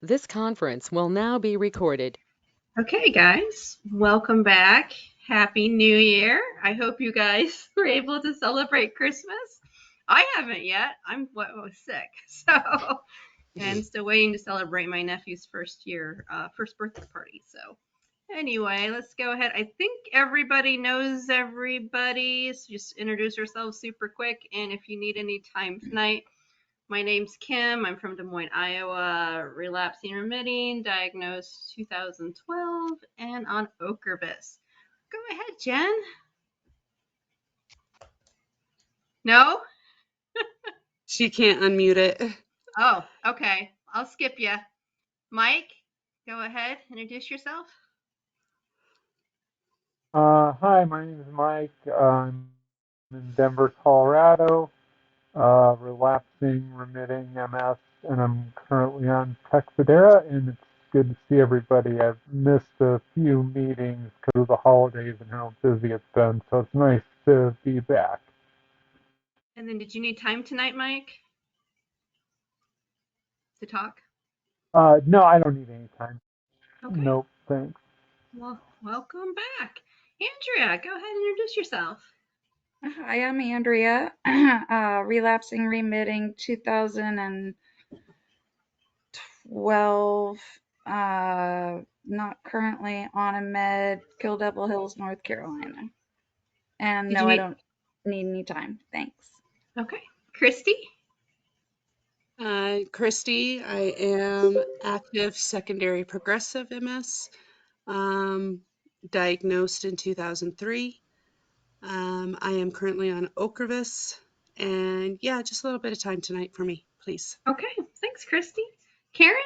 This conference will now be recorded. Okay, guys, welcome back. Happy New Year. I hope you guys were able to celebrate Christmas. I haven't yet. I'm was sick, and still waiting to celebrate my nephew's first birthday party. So, anyway, let's go ahead. I think everybody knows everybody, so just introduce yourselves super quick. And if you need any time tonight, my name's Kim. I'm from Des Moines, Iowa, relapsing remitting, diagnosed 2012, and on Ocrevus. Go ahead, Jen. No? She can't unmute it. Oh, okay. I'll skip you. Mike, go ahead. Introduce yourself. Hi, my name is Mike. I'm in Denver, Colorado, relapsing, remitting MS, and I'm currently on Texadera, and it's good to see everybody. I've missed a few meetings because of the holidays and how busy it's been, so it's nice to be back. And then, did you need time tonight, Mike, to talk? No, I don't need any time. Okay. Nope, thanks. Well, welcome back. Andrea, go ahead and introduce yourself. Hi, I'm Andrea, relapsing remitting 2012, not currently on a med, Kill Devil Hills, North Carolina. And Did you no, I need? don't need any time. Thanks. Okay. Christy? Christy, I am active secondary progressive MS, diagnosed in 2003. I am currently on Ocrevus, and yeah, just a little bit of time tonight for me, please. Okay. Thanks, Christy. Karen?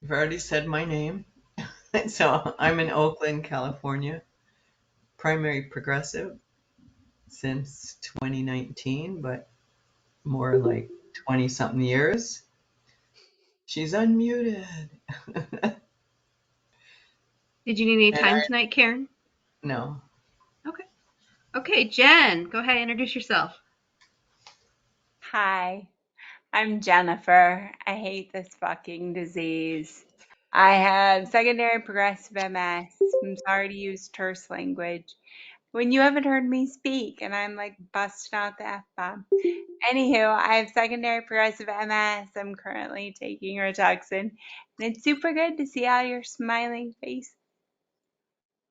You've already said my name. So I'm in Oakland, California, primary progressive since 2019, but more like 20 something years. She's unmuted. Did you need any And time tonight, Karen? no. Okay. Okay, Jen, go ahead and introduce yourself. Hi, I'm Jennifer. I hate this fucking disease. I have secondary progressive MS. I'm sorry to use terse language when you haven't heard me speak and I'm like busting out the F-bomb. Anywho, I have secondary progressive MS. I'm currently taking Rituxan, and it's super good to see all your smiling face.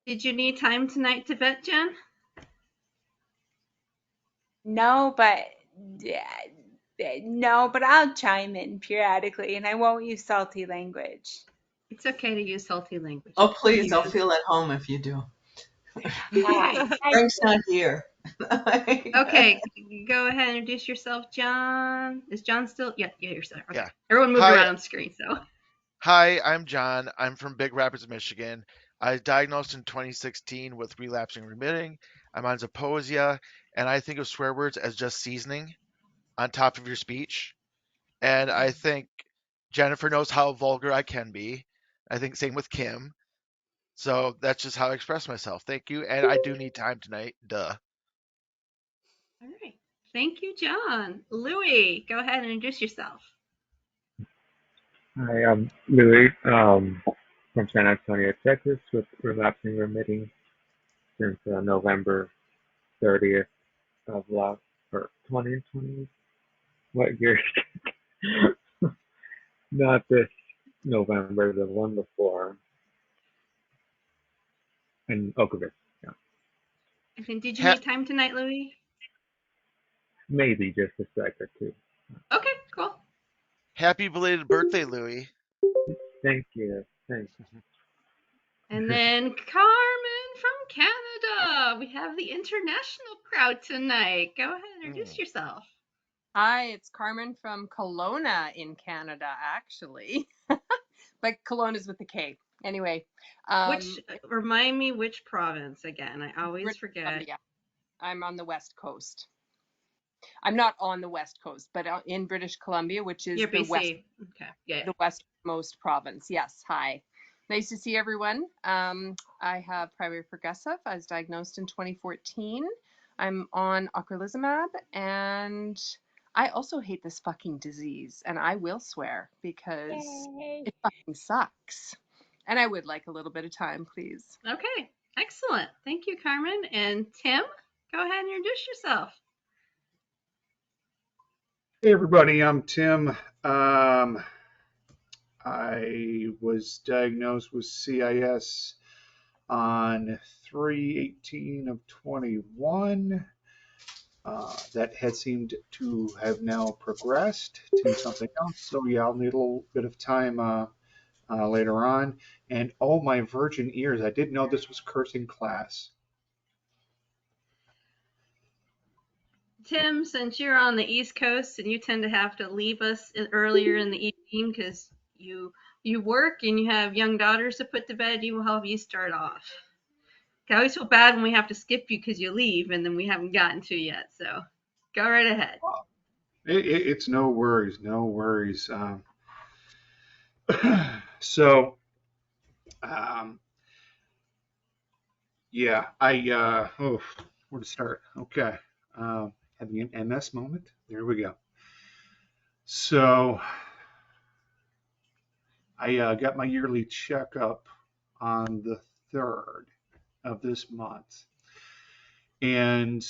Did you need time tonight to vet, Jen? No, but no, but I'll chime in periodically, and I won't use salty language. It's okay to use salty language. Oh, please, I'll Use. feel at home if you do. Hi. Frank's not here. Okay, go ahead and introduce yourself, John. Is John still? Yeah, you're still. Okay. Yeah. Everyone moved Hi, around on screen, so. hi, I'm John. I'm from Big Rapids, Michigan. I was diagnosed in 2016 with relapsing remitting. I'm on Zeposia, and I think of swear words as just seasoning on top of your speech. And I think Jennifer knows how vulgar I can be. I think same with Kim. So that's just how I express myself. Thank you. And I do need time tonight. Duh. All right. Thank you, John. Louie, go ahead and introduce yourself. Hi, I'm Louis, from San Antonio, Texas, with relapsing remitting since November 30th of last, or 2020, what year? Not this November, the one before, and Ocrevus, yeah. And then, did you Ha- need time tonight, Louie? Maybe just a sec or two. Okay, cool. Happy belated birthday, Louie. Thank you, thanks. And then Carmen from Canada. We have the international crowd tonight. Go ahead and introduce Mm. yourself. Hi, it's Carmen from Kelowna in Canada, actually. But Kelowna is with a K. Anyway, Which remind me which province again? I always British forget. Columbia. I'm on the West Coast. I'm not on the West Coast, but in British Columbia, which is You're BC. Okay. Yeah. the westmost province. Yes, hi. Nice to see everyone. I have primary progressive. I was diagnosed in 2014. I'm on ocrelizumab, and I also hate this fucking disease, and I will swear because it fucking sucks. And I would like a little bit of time, please. Okay, excellent. Thank you, Carmen. And Tim, go ahead and introduce yourself. Hey everybody, I'm Tim. I was diagnosed with CIS on 3/18 of 21. That had seemed to have now progressed to something else. So yeah, I'll need a little bit of time later on. And oh my virgin ears, I didn't know this was cursing class. Tim, since you're on the East Coast and you tend to have to leave us earlier in the evening because you work and you have young daughters to put to bed, we will help you start off. I always feel bad when we have to skip you because you leave and then we haven't gotten to you yet. So go right ahead. It's no worries, no worries. So, yeah, where to start? Okay, having an MS moment. There we go. So, I got my yearly checkup on the 3rd of this month, and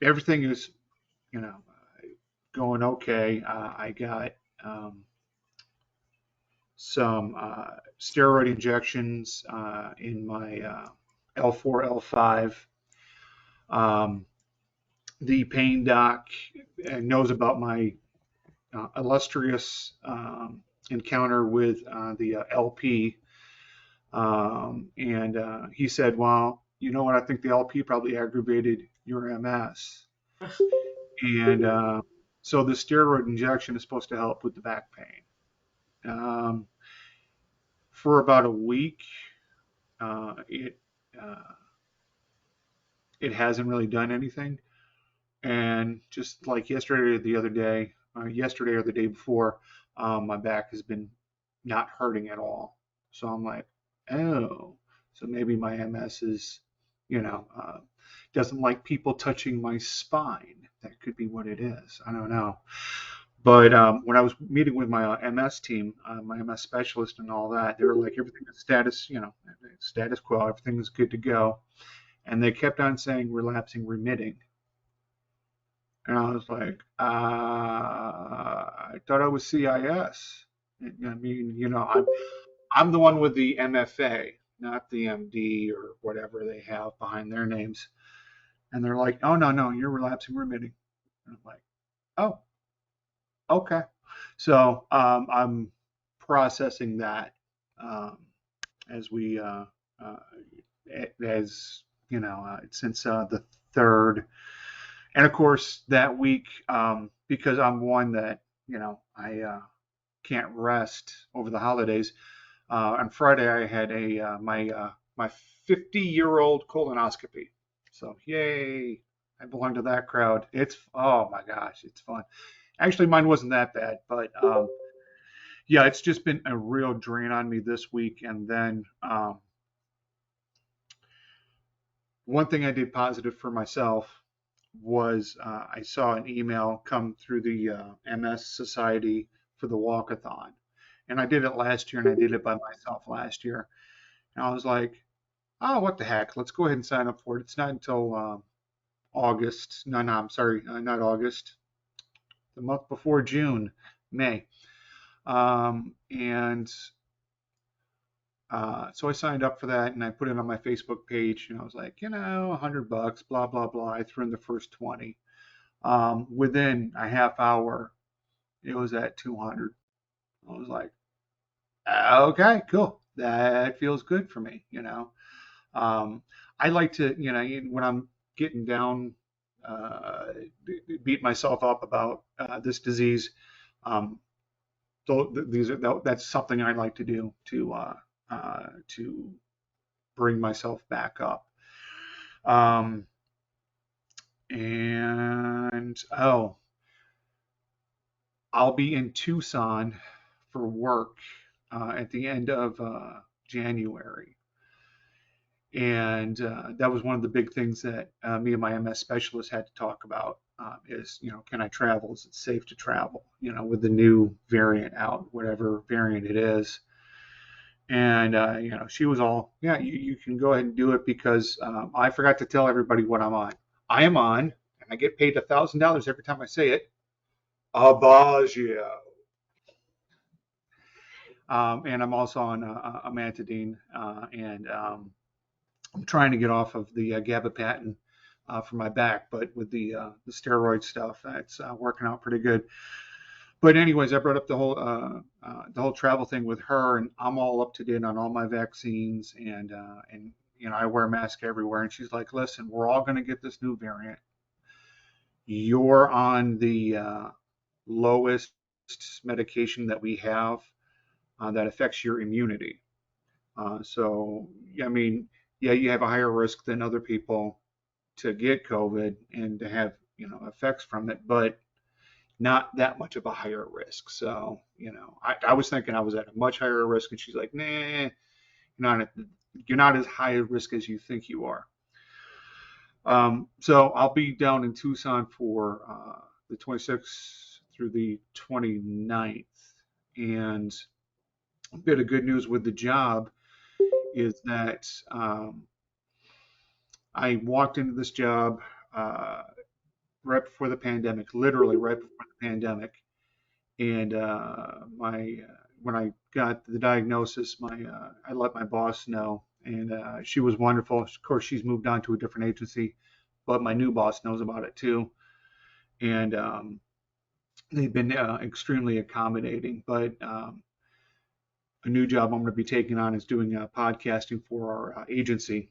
everything is, you know, going okay. I got some steroid injections in my L4, L5. The pain doc knows about my illustrious encounter with the LP. And he said, well, you know what? I think the LP probably aggravated your MS. And so the steroid injection is supposed to help with the back pain. For about a week, it hasn't really done anything. And just like yesterday or the other day, yesterday or the day before, my back has been not hurting at all. So I'm like, oh, so maybe my MS is, doesn't like people touching my spine. That could be what it is. I don't know. But when I was meeting with my MS team, my MS specialist and all that, they were like, everything is status quo, everything is good to go. And they kept on saying relapsing, remitting. And I was like, I thought I was CIS. I mean, I'm the one with the MFA, not the MD or whatever they have behind their names. And they're like, oh, no, you're relapsing, remitting. And I'm like, oh, okay. So I'm processing that as we, since the 3rd. And of course, that week, because I'm one that, I can't rest over the holidays. On Friday, I had my 50-year-old colonoscopy. So yay, I belong to that crowd. Oh my gosh, it's fun. Actually, mine wasn't that bad, but yeah, it's just been a real drain on me this week. And then one thing I did positive for myself was I saw an email come through the MS Society for the walkathon. And I did it last year, and I did it by myself last year. And I was like, oh, what the heck? Let's go ahead and sign up for it. It's not until August. No, I'm sorry, not August. The month before June, May. So I signed up for that, and I put it on my Facebook page, and I was like, $100, blah, blah, blah. I threw in the first 20. Within a half hour, it was at 200. I was like, okay, cool. That feels good for me, I like to, when I'm getting down, beat myself up about this disease. That's something I like to do to bring myself back up. I'll be in Tucson for work at the end of January. And that was one of the big things that me and my MS specialist had to talk about. is, can I travel? Is it safe to travel? With the new variant out, whatever variant it is. And, she was all, yeah, you can go ahead and do it because I forgot to tell everybody what I'm on. I am on, and I get paid $1,000 every time I say it, Abagio. And I'm also on amantadine, and I'm trying to get off of the gabapentin for my back, but with the steroid stuff, that's working out pretty good. But anyways, I brought up the whole travel thing with her, and I'm all up to date on all my vaccines, and I wear a mask everywhere. And she's like, "Listen, we're all going to get this new variant. You're on the lowest medication that we have that affects your immunity. So, I mean, yeah, you have a higher risk than other people to get COVID and to have, effects from it, but not that much of a higher risk. So, I was thinking I was at a much higher risk, and she's like, nah, you're not as high a risk as you think you are. So I'll be down in Tucson for the 26th through the 29th. And a bit of good news with the job is that I walked into this job right before the pandemic, literally right before the pandemic. And when I got the diagnosis, I let my boss know, and she was wonderful. Of course, she's moved on to a different agency, but my new boss knows about it too, and they've been extremely accommodating. But a new job I'm going to be taking on is doing podcasting for our agency,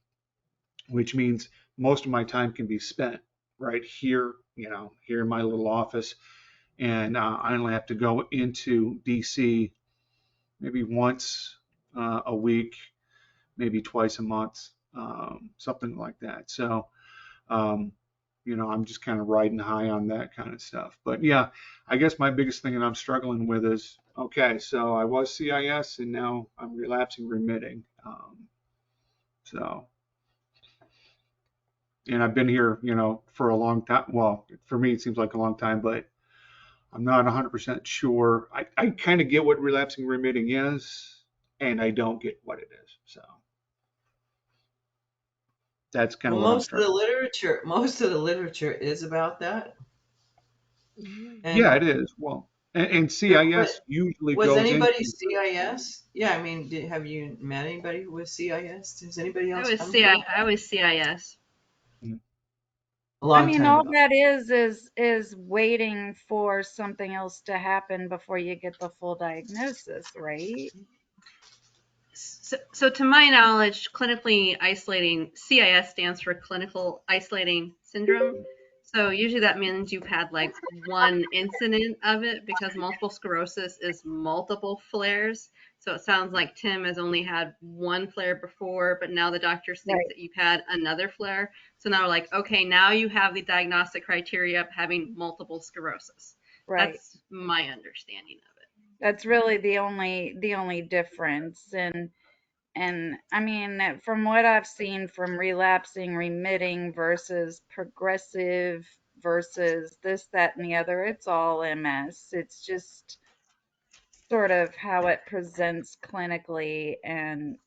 which means most of my time can be spent right here, here in my little office. And I only have to go into DC maybe once a week, maybe twice a month, something like that. So, I'm just kind of riding high on that kind of stuff. But yeah, I guess my biggest thing that I'm struggling with is, okay, so I was CIS and now I'm relapsing remitting. So, and I've been here, for a long time. Well, for me, it seems like a long time, but I'm not 100% sure. I kind of get what relapsing remitting is, and I don't get what it is. So that's kind of Well, what I'm most of the struggling. literature is about that. Yeah, And it is. Well, and but CIS usually was goes anybody into. CIS? Yeah, I mean, have you met anybody who was CIS? Has anybody I else was come through? I was CIS. A I long mean, time all ago. that is waiting for something else to happen before you get the full diagnosis, right? So to my knowledge, clinically isolating, CIS stands for clinical isolating syndrome. So usually that means you've had like one incident of it, because multiple sclerosis is multiple flares. So it sounds like Tim has only had one flare before, but now the doctors think Right, that you've had another flare. So now we're like, okay, now you have the diagnostic criteria of having multiple sclerosis. right. That's my understanding of it. That's really the only difference. And I mean, from what I've seen from relapsing, remitting versus progressive versus this, that, and the other, it's all MS. It's just sort of how it presents clinically. And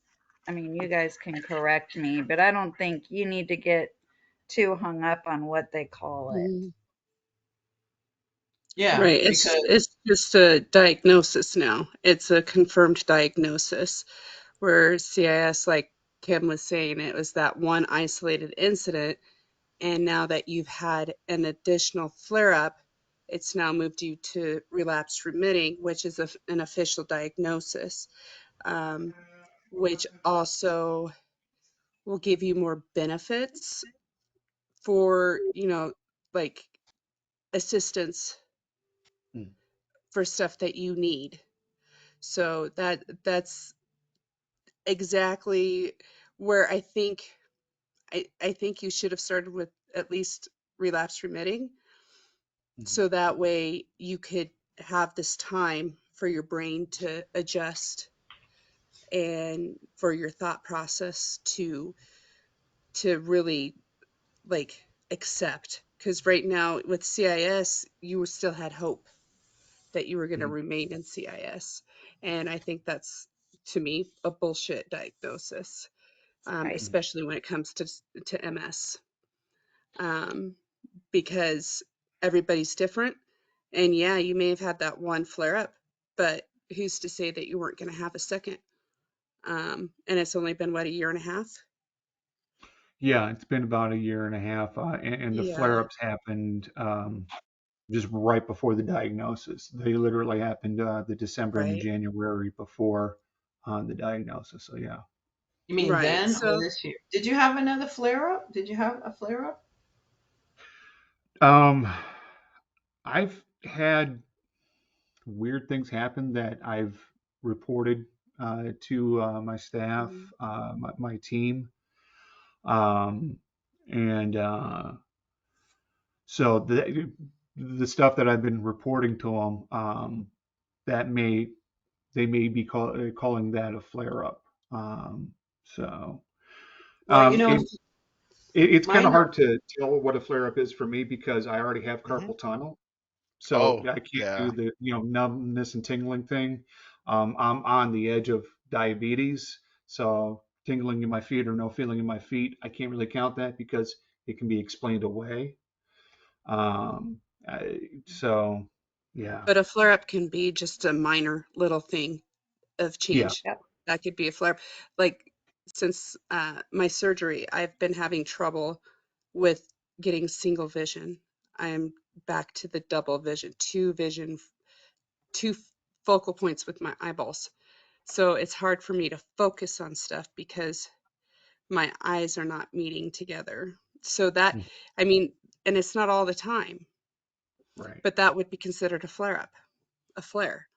I mean, you guys can correct me, but I don't think you need to get too hung up on what they call it. Mhm. Yeah, Right. because It's just a diagnosis now. It's a confirmed diagnosis. Where CIS, like Kim was saying, it was that one isolated incident, and now that you've had an additional flare-up, it's now moved you to relapsed remitting, which is an official diagnosis, which also will give you more benefits for, like assistance Mm. for stuff that you need. So that's exactly where I think you should have started with at least relapse remitting, Mhm. so that way you could have this time for your brain to adjust and for your thought process to really like accept Because right now with CIS, you still had hope that you were going to remain in CIS. And I think that's, to me, a bullshit diagnosis, Right. especially when it comes to MS, because everybody's different. And yeah, you may have had that one flare up, but who's to say that you weren't going to have a second? And it's only been, what, a year and a half? Yeah, it's been about a year and a half, and the Yeah, flare-ups happened just right before the diagnosis. They literally happened the December and the right, January before the diagnosis. So yeah. You mean right. then or So, this year? Did you have another flare up? Did you have a flare up? Um, I've had weird things happen that I've reported to my staff, mm, my team, um, and so the stuff that I've been reporting to them, that may they may be calling that a flare up. So Well, you know, it, it's kind of minor. hard to tell what a flare up is for me because I already have Hmm. carpal tunnel. So Oh, I can't do yeah. the numbness and tingling thing. I'm on the edge of diabetes, so tingling in my feet or no feeling in my feet, I can't really count that because it can be explained away. Um, so yeah, but a flare up can be just a minor little thing of yeah. change. Yep. That could be a flare up. Like, since my surgery, I've been having trouble with getting single vision. I'm back to the double vision, two focal points with my eyeballs. So it's hard for me to focus on stuff because my eyes are not meeting together. So that, Mm, I mean, and it's not all the time, right. but that would be considered a flare up, a flare.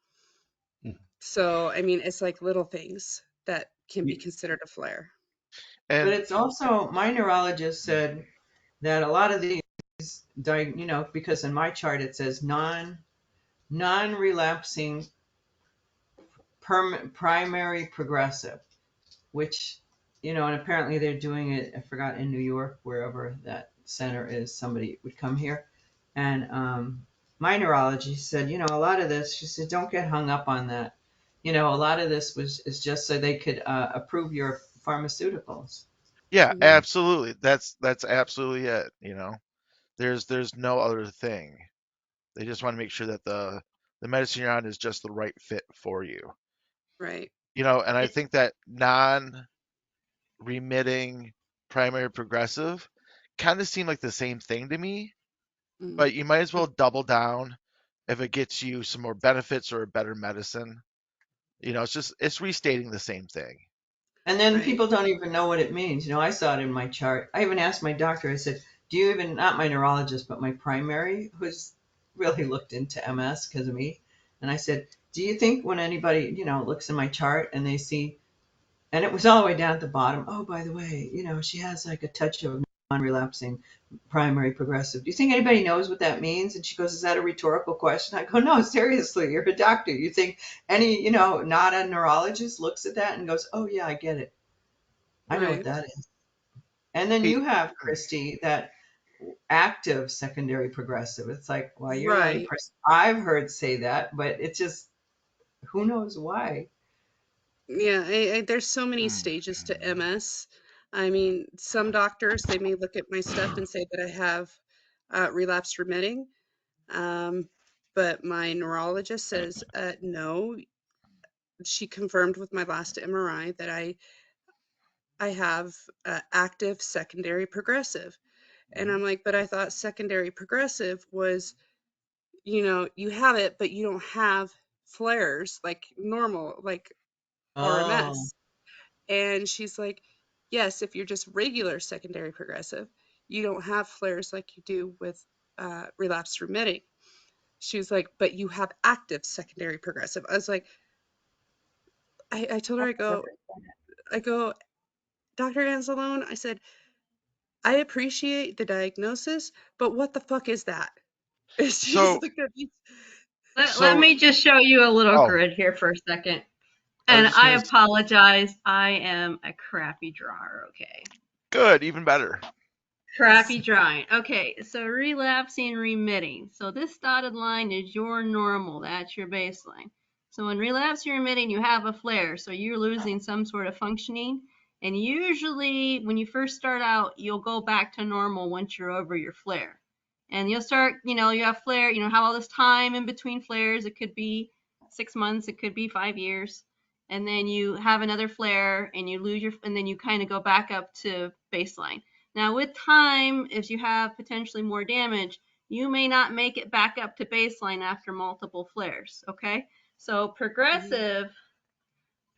Mm. So, I mean, it's like little things that can be Y- considered a flare. But And it's also, my neurologist said that a lot of these, because in my chart it says non-relapsing primary progressive, which, and apparently they're doing it, I forgot, in New York, wherever that center is, somebody would come here. And my neurologist said, a lot of this, she said, don't get hung up on that. A lot of this is just so they could approve your pharmaceuticals. yeah, Mhm. Right. absolutely. That's absolutely it, you know. There's no other thing. They just want to make sure that the medicine you're on is just the right fit for you. Right. You know, and I think that non-remitting primary progressive kind of seem like the same thing to me, Mm. but you might as well double down if it gets you some more benefits or a better medicine. You know, it's restating the same thing. And then Right. people don't even know what it means. I saw it in my chart. I even asked my doctor, I said, do you even, not my neurologist, but my primary, who's really looked into MS because of me. And I said, do you think when anybody, looks in my chart and they see, and it was all the way down at the bottom, oh, by the way, she has like a touch of non-relapsing primary progressive. Do you think anybody knows what that means? And she goes, is that a rhetorical question? I go, no, seriously, you're a doctor. You think any, not a neurologist looks at that and goes, oh, yeah, I get it. I know what Right. that is. And then Hey, you have, Christy, that active secondary progressive. It's like, well, you're the only Right. person I've heard say that, but it's just, who knows why? Yeah. There's so many stages to MS. I mean, some doctors, they may look at my stuff and say that I have relapse remitting. Um, but my neurologist says, no. She confirmed with my last MRI that I have active secondary progressive. And I'm like, but I thought secondary progressive was, you have it, but you don't have flares like normal, like Oh, RMS. And she's like, yes, if you're just regular secondary progressive, you don't have flares like you do with relapse remitting. She was like, but you have active secondary progressive. I was like, I told her, I've never heard I go, Dr. Anzalone, I said, I appreciate the diagnosis, but what the fuck is that? And she just so looked at me. Let so me just show you a little oh, grid here for a second. I was And just I gonna apologize. I am a crappy drawer, okay? good, even better. Crappy drawing. Okay, so relapsing, remitting. So this dotted line is your normal. That's your baseline. So when relapsing, remitting, you have a flare. So you're losing some sort of functioning. And usually when you first start out, you'll go back to normal once you're over your flare. And you'll start, you have flare, have all this time in between flares. It could be 6 months, it could be 5 years. And then you have another flare and you lose and then you kind of go back up to baseline. Now, with time, if you have potentially more damage, you may not make it back up to baseline after multiple flares, okay? So progressive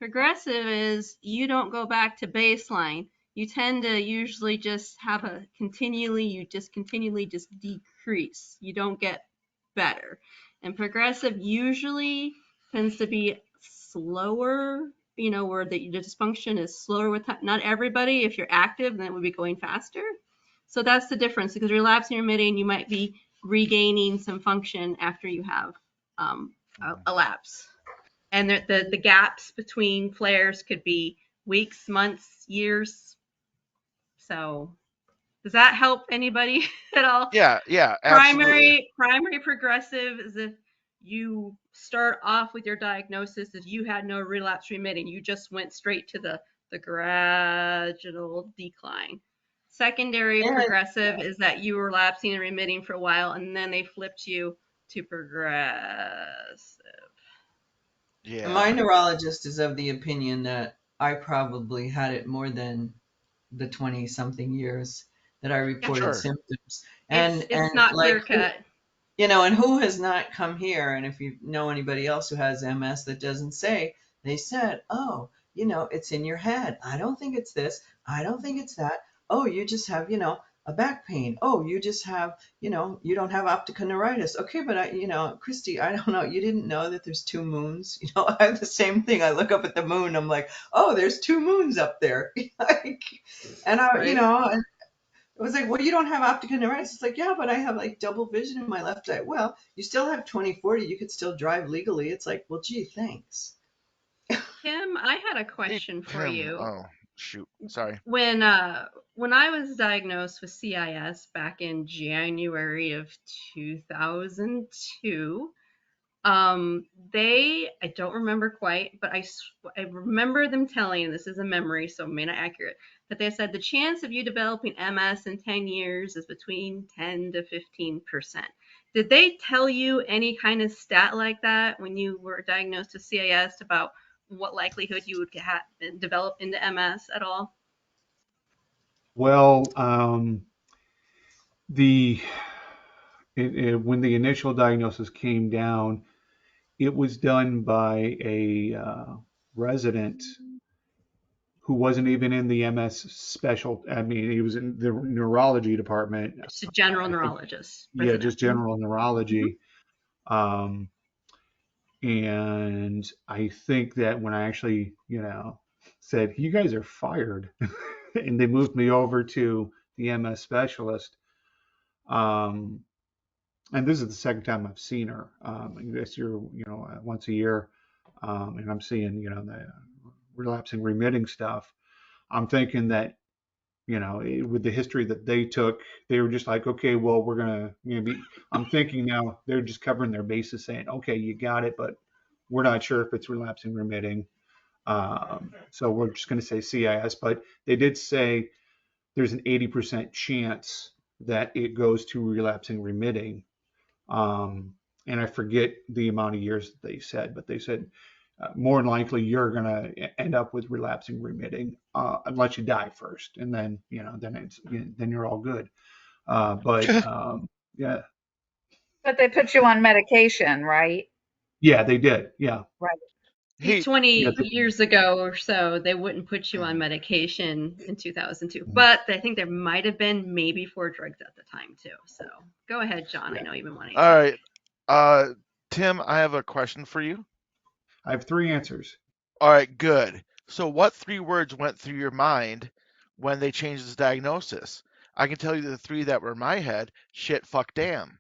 is you don't go back to baseline. You tend to usually just have continually decrease. You don't get better. And progressive usually tends to be slower, where the dysfunction is slower with time. Not everybody. If you're active, then it would be going faster. So that's the difference, because relapsing and remitting, you might be regaining some function after you have a lapse. And the gaps between flares could be weeks, months, years. So does that help anybody at all? Yeah, absolutely. Primary progressive is if you start off with your diagnosis as you had no relapse remitting. You just went straight to the gradual decline. Secondary progressive is that you were lapsing and remitting for a while, and then they flipped you to progressive. Yeah. My neurologist is of the opinion that I probably had it more than the 20 something years that I reported Sure. symptoms. It's not clear cut. And who has not come here? And if you know anybody else who has MS that doesn't say, they said, oh, it's in your head. I don't think it's this. I don't think it's that. Oh, you just have, a back pain. Oh, you just have, you don't have optic neuritis. Okay, but Christy, I don't know. You didn't know that there's two moons. I have the same thing. I look up at the moon. I'm like, oh, there's two moons up there. And I, Right. it was like, well, you don't have optic neuritis. It's like, yeah, but I have like double vision in my left eye. Well, you still have 20/40. You could still drive legally. It's like, well, gee, thanks. Tim, I had a Hey, question for Tim. you. Oh, shoot. Sorry. When I was diagnosed with CIS back in January of 2002, I don't remember quite, but I remember them telling, and this is a memory, so it may not accurate, but they said the chance of you developing MS in 10 years is between 10 to 15%. Did they tell you any kind of stat like that when you were diagnosed with CIS about what likelihood you would develop into MS at all? Well, the when the initial diagnosis came down, it was done by a resident who wasn't even in the MS special. I mean, he was in the neurology department. It's a general I think, neurologist, yeah, resident. just general Mm-hmm. neurology. Um, and I think that when I actually, said, you guys are fired, and they moved me over to the MS specialist. Um, and this is the second time I've seen her. This year, once a year, and I'm seeing, the relapsing remitting stuff. I'm thinking that, with the history that they took, they were just like, okay, well, we're gonna, be. I'm thinking now they're just covering their bases, saying, okay, you got it, but we're not sure if it's relapsing remitting. So we're just going to say CIS, but they did say there's an 80% chance that it goes to relapsing remitting. And I forget the amount of years that they said, but they said more than likely you're going to end up with relapsing remitting unless you die first, and then then you're all good. Yeah, But they put you on medication, right? yeah, they did. Yeah, Right. Hey. 20 yeah, years ago or so, they wouldn't put you on Mm. medication in 2002, but I think there might have been maybe 4 drugs at the time too. So go ahead, John. I yeah. know you've been wanting All to. right. Uh, Tim, I have a question for you. I have three answers. All right, good. So, what three words went through your mind when they changed this diagnosis? I can tell you the three that were in my head: shit, fuck, damn.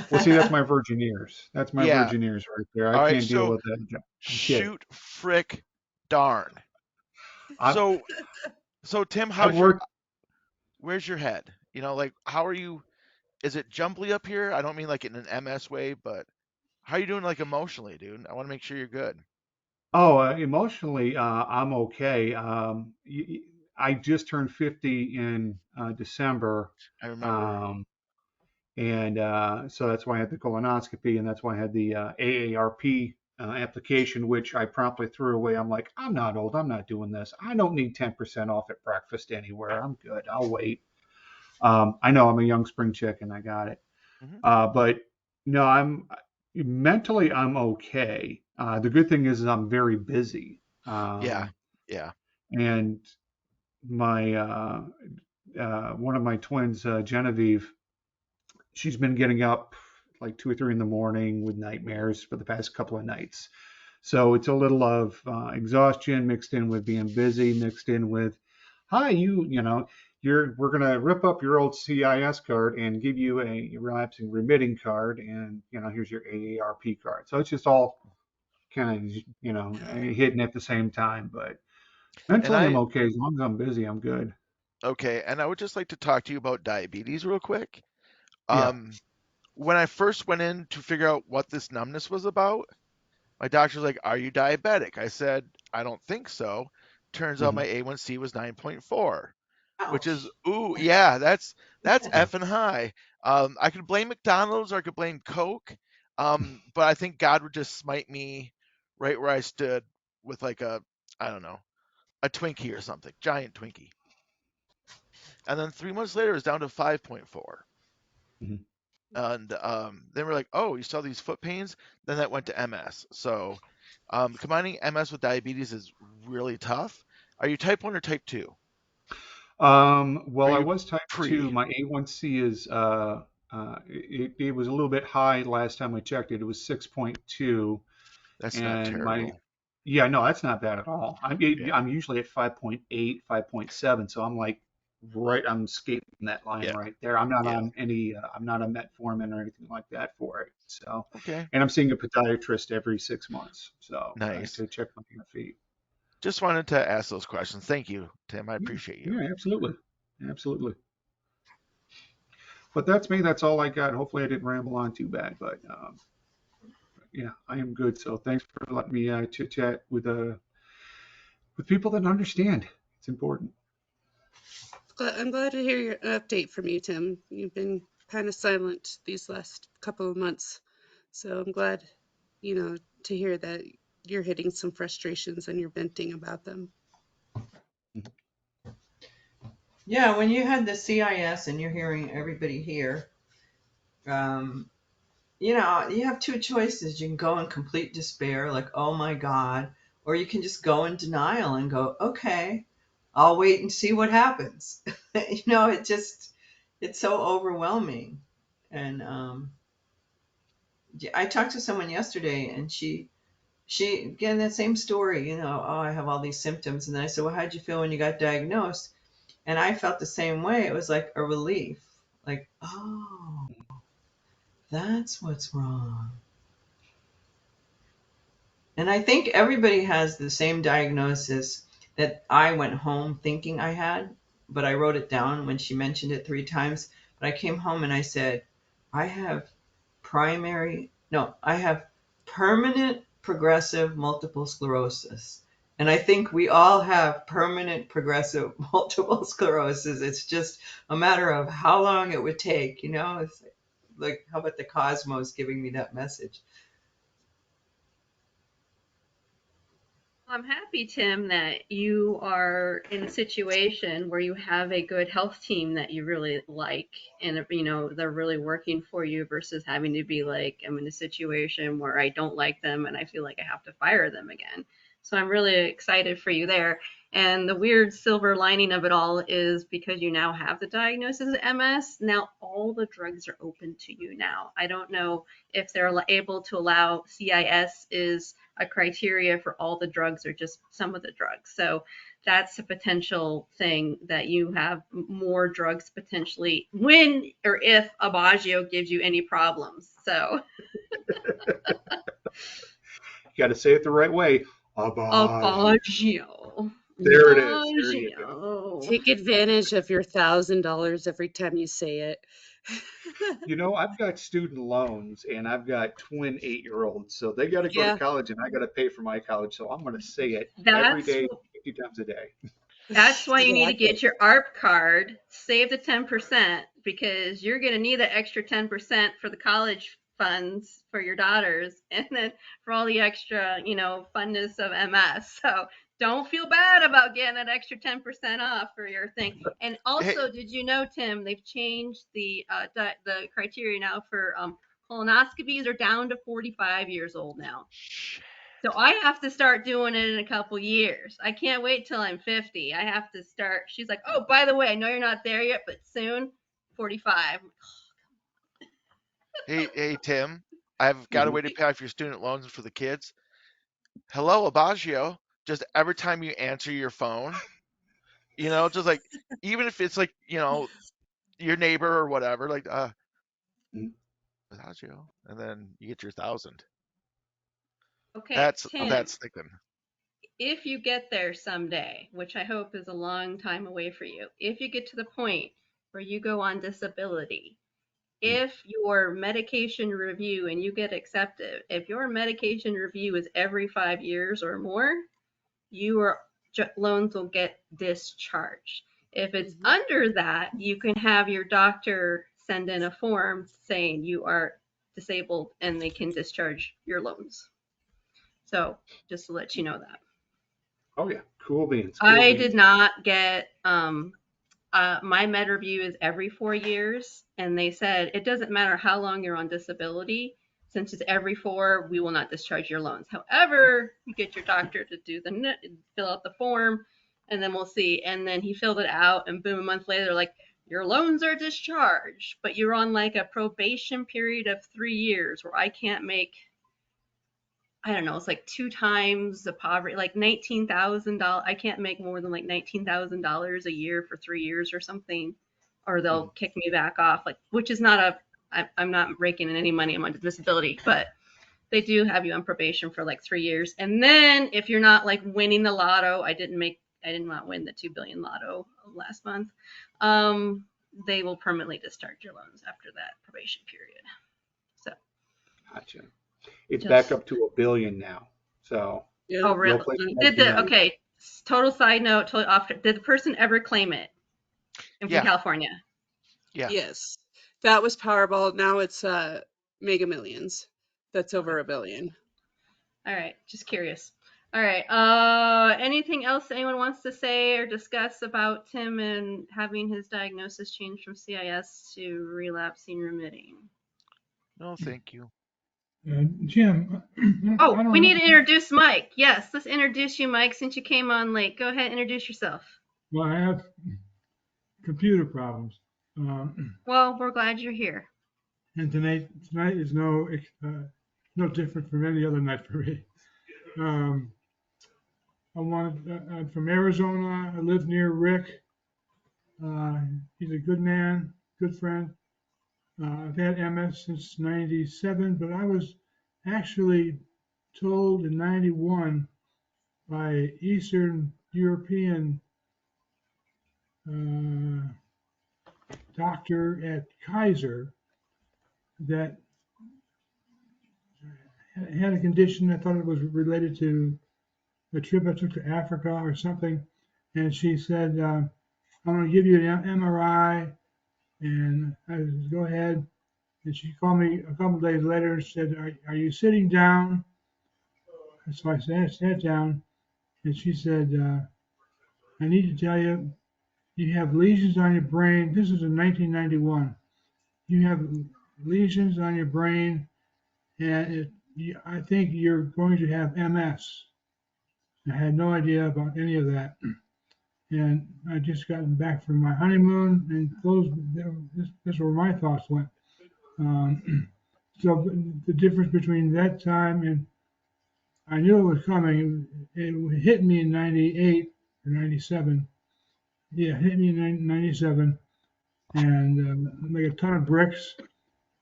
Well, see, that's my virgin ears. That's my Yeah. virgin ears right there. I All right. can't deal So, with that. I'm kidding. shoot, frick, darn. I, So, Tim, I've how's your worked. where's your head? Like how are you? Is it jumbly up here? I don't mean like in an MS way, but how are you doing like emotionally, dude? I want to make sure you're good. Oh, emotionally, I'm okay. I just turned 50 in December, I remember. um, and so that's why I had the colonoscopy, and that's why I had the AARP application, which I promptly threw away. I'm like, I'm not old. I'm not doing this. I don't need 10% off at breakfast anywhere. I'm good. I'll wait. I know I'm a young spring chicken. I got it. Hmm. But no, I'm mentally I'm okay. The good thing is I'm very busy. Yeah, Um, yeah. and my one of my twins, Genevieve, she's been getting up like 2 or 3 in the morning with nightmares for the past couple of nights. So it's a little of exhaustion mixed in with being busy, mixed in with, hi, we're gonna rip up your old CIS card and give you a relapsing remitting card, and here's your AARP card. So it's just all kind of hitting at the same time. But And mentally, I'm I okay as long as I'm busy. I'm good. Okay, and I would just like to talk to you about diabetes real quick. Yeah. Um, when I first went in to figure out what this numbness was about, my doctor was like, "Are you diabetic?" I said, "I don't think so." Turns out my Hmm. A1C was 9.4, which is, Ouch. ooh, yeah, that's Yeah. Yeah. effing high. I could blame McDonald's or I could blame Coke, but I think God would just smite me right where I stood with like I don't know, a Twinkie or something, giant Twinkie. And then 3 months later, it was down to 5.4. Hmm. And then we're like, oh, you saw these foot pains? Then that went to MS. So combining MS with diabetes is really tough. Are you type 1 or type 2? Are Well, I you was type 2. pre? My A1C is it was a little bit high last time I checked it. It was 6.2, That's not and my terrible. yeah, no, that's not bad at all. Yeah, I'm usually at 5.8, 5.7, so I'm like right. I'm skating that line yeah, right there. I'm not yeah. on any. I'm not on metformin or anything like that for it. So, Okay, and I'm seeing a podiatrist every 6 months, so nice. to check my feet. Just wanted to ask those questions. Thank you, Tim. I Yeah, appreciate you. yeah, absolutely, absolutely. But that's me. That's all I got. Hopefully, I didn't ramble on too bad. But yeah, I am good. So thanks for letting me chit chat with people that understand. It's important. I'm glad to hear your update from you, Tim. You've been kind of silent these last couple of months, so I'm glad, to hear that you're hitting some frustrations and you're venting about them. Yeah, when you had the CIS and you're hearing everybody here, um, you have two choices. You can go in complete despair, like, oh my God, or you can just go in denial and go, okay, I'll wait and see what happens. It's so overwhelming. And I talked to someone yesterday and she, again, that same story, oh, I have all these symptoms. And then I said, well, how'd you feel when you got diagnosed? And I felt the same way. It was like a relief, like, oh, that's what's wrong. And I think everybody has the same diagnosis that I went home thinking I had, but I wrote it down when she mentioned it 3 times. But I came home and I said, I have I have permanent progressive multiple sclerosis. And I think we all have permanent progressive multiple sclerosis. It's just a matter of how long it would take, It's like, how about the cosmos giving me that message? I'm happy, Tim, that you are in a situation where you have a good health team that you really like, and they're really working for you versus having to be like, I'm in a situation where I don't like them and I feel like I have to fire them again. So I'm really excited for you there. And the weird silver lining of it all is because you now have the diagnosis of MS, now all the drugs are open to you now. I don't know if they're able to allow CIS is a criteria for all the drugs or just some of the drugs. So that's a potential thing that you have more drugs potentially when or if Abagio gives you any problems. So You got to say it the right way. Abaj. Abagio. There it is. There you go. Abagio. Take advantage of your $1,000 every time you say it. I've got student loans and I've got twin 8-year-olds, so they got to go to Yeah, college and I got to pay for my college. So I'm going to say it every That's day, 50 times a day. That's why you need to exactly. get your ARP card, save the 10% because you're going to need that extra 10% for the college funds for your daughters and then for all the extra, funness of MS. So don't feel bad about getting that extra 10% off for your thing. And Hey, also, did you know, Tim, they've changed the criteria now for colonoscopies are down to 45 years old now. So I have to start doing it in a couple years. I can't wait till I'm 50. I have to start. She's like, oh, by the way, I know you're not there yet, but soon, 45. hey, Tim, I've got a Mhm. way to pay off your student loans for the kids. Hello, Abagio. Just every time you answer your phone, just like, even if it's like, your neighbor or whatever, like, Abagio, and then you get your 1,000. Okay, Tim, That's thinking. if you get there someday, which I hope is a long time away for you, if you get to the point where you go on disability, if your medication review and you get accepted, if your medication review is every 5 years or more, your loans will get discharged. If it's Mhm. under that, you can have your doctor send in a form saying you are disabled and they can discharge your loans. So just to let you know that. Oh yeah, cool beans, cool I did beans. not get my med review is every 4 years, and they said it doesn't matter how long you're on disability. Since it's every four, we will not discharge your loans. However, you get your doctor to fill out the form, and then we'll see. And then he filled it out, and boom, a month later, they're like, your loans are discharged, but you're on like a probation period of 3 years where I can't make, I don't know, it's like 2 times the poverty, like $19,000. I can't make more than like $19,000 a year for 3 years or something, or they'll Mhm. kick me back off. Like, which is not I'm not raking in any money. I'm on disability, but they do have you on probation for like 3 years. And then if you're not like winning the lotto, I did not win the 2 billion lotto last month. They will permanently discharge your loans after that probation period. So Gotcha. It's back just up to 1 billion now. So Yeah. Oh, no really? place like Did you the know. okay? Total side note, totally off. Did the person ever claim it? I'm from Yeah, California. yeah. Yes. That was Powerball. Now it's Mega Millions. That's Okay. over 1 billion. All right. Just curious. All right. Anything else anyone wants to say or discuss about Tim and having his diagnosis changed from CIS to relapsing remitting? No, thank you. Jim, I Oh, we don't know. need to introduce Mike. Yes, let's introduce you, Mike, since you came on late. Go ahead, introduce yourself. Well, I have computer problems, um, Well, we're glad you're here. and tonight is no different from any other night for me. Um, I'm from Arizona. I live near Rick. He's a good man, good friend. I've had MS since '97, but I was actually told in '91 by Eastern European uh, doctor at Kaiser that had a condition. I thought it was related to a trip I took to Africa or something. And she said, I'm going to give you an MRI. And I said, go ahead. And she called me a couple of days later and said, are you sitting down? And so I sat down. And she said, I need to tell you, you have lesions on your brain. This is in 1991. You have lesions on your brain, and I think you're going to have MS. I had no idea about any of that, and I just gotten back from my honeymoon, and this is where my thoughts went. So the difference between that time and I knew it was coming. It hit me in '98 or '97. Yeah, it hit me in '97, and like a ton of bricks.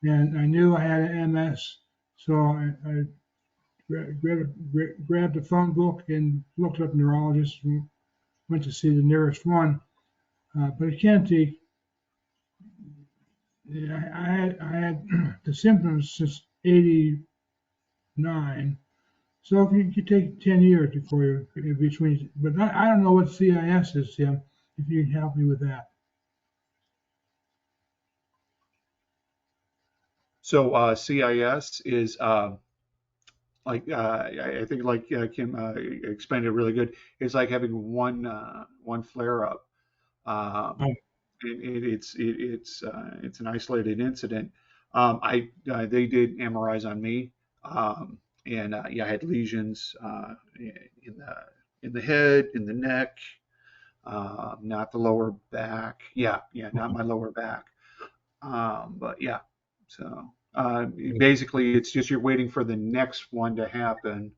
And I knew I had an MS, so I grabbed a phone book and looked up neurologists and went to see the nearest one. But it can take. I had the symptoms since '89. So it could take 10 years before you're in between. But I don't know what CIS is, Tim, if you can help me with that. So CIS is I think like Kim explained it really good. It's like having one flare up. Um, Oh, it's an isolated incident. They did MRIs on me, and yeah, I had lesions in the head, in the neck, not the lower back. Yeah, not my lower back. But yeah, so basically, it's just you're waiting for the next one to happen,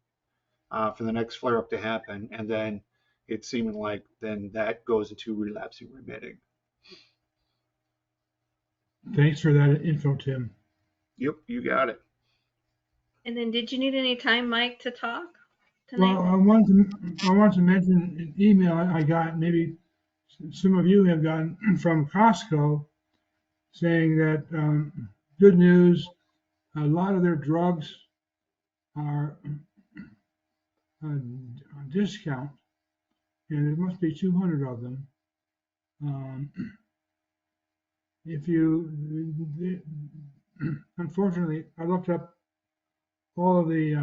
for the next flare up to happen, and then it's seeming like then that goes into relapsing remitting. thanks for that info, Tim. Yep, you got it. And then, did you need any time, Mike, to talk tonight? Well, I want to mention an email I got. Maybe some of you have gotten from Costco saying that good news. A lot of their drugs are on discount, and there must be 200 of them. Um, if you, unfortunately, I looked up all of the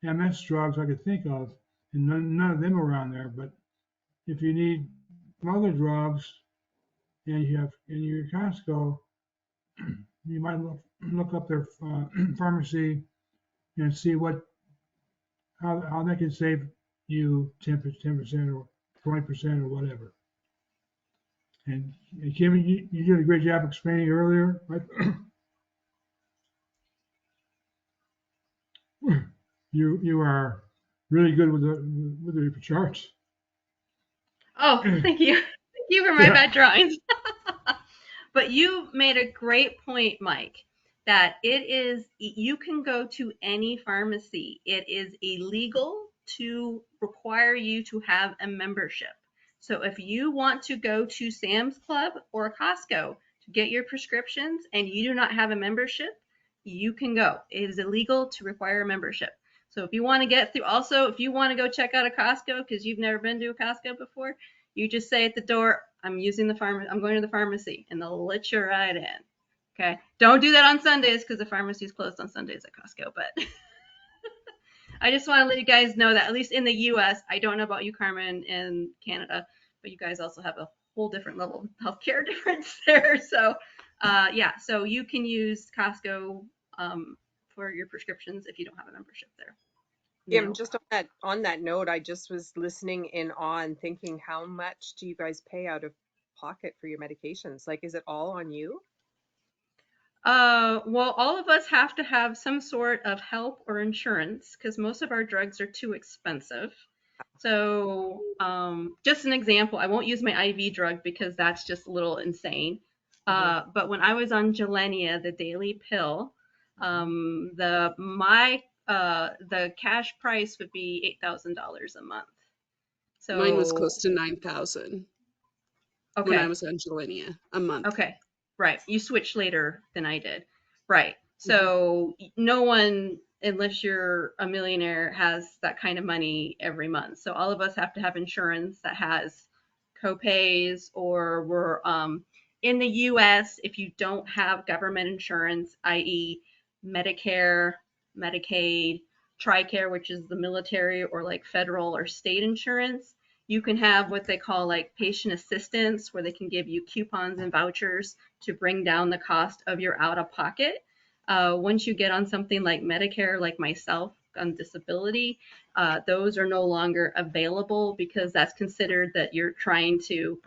MS drugs I could think of, and none of them are on there. But if you need other drugs and you have in your Costco, you might look up their pharmacy and see how they can save you 10% or 20% or whatever. And Kim, you did a great job explaining earlier. Right? You are really good with the charts. Oh, thank you. Thank you for my Yeah. bad drawings. But you made a great point, Mike, that you can go to any pharmacy. It is illegal to require you to have a membership. So if you want to go to Sam's Club or Costco to get your prescriptions and you do not have a membership, you can go. It is illegal to require a membership. So if you want to get through, also, if you want to go check out a Costco because you've never been to a Costco before, you just say at the door, I'm going to the pharmacy, and they'll let you right in. Okay. Don't do that on Sundays because the pharmacy is closed on Sundays at Costco. But I just want to let you guys know that at least in the US, I don't know about you, Carmen, in Canada, but you guys also have a whole different level of healthcare difference there. So yeah, so you can use Costco for your prescriptions if you don't have a membership there. Kim, No. just on that note, I just was listening in on thinking, how much do you guys pay out of pocket for your medications? Like, is it all on you? Well, all of us have to have some sort of help or insurance because most of our drugs are too expensive. So, just an example, I won't use my IV drug because that's just a little insane. But when I was on Gilenya, the daily pill, the cash price would be $8,000 a month. Mine was So, close to 9,000 when I okay. was on Gilenya a month. Okay, right. You switched later than I did. Right. So no one, unless you're a millionaire, has that kind of money every month. So all of us have to have insurance that has co-pays, or we're in the US, if you don't have government insurance, i.e. Medicare, Medicaid, TRICARE, which is the military or like federal or state insurance, you can have what they call like patient assistance, where they can give you coupons and vouchers to bring down the cost of your out of pocket. Once you get on something like Medicare, like myself on disability, those are no longer available because that's considered that you're trying to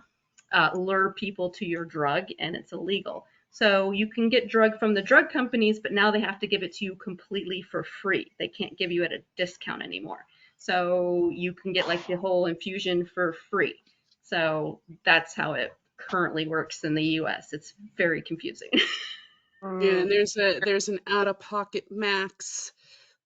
lure people to your drug and it's illegal. So you can get drug from the drug companies, but now they have to give it to you completely for free. They can't give you at a discount anymore. So you can get like the whole infusion for free. So that's how it currently works in the US. It's very confusing. Yeah, and there's an out-of-pocket max,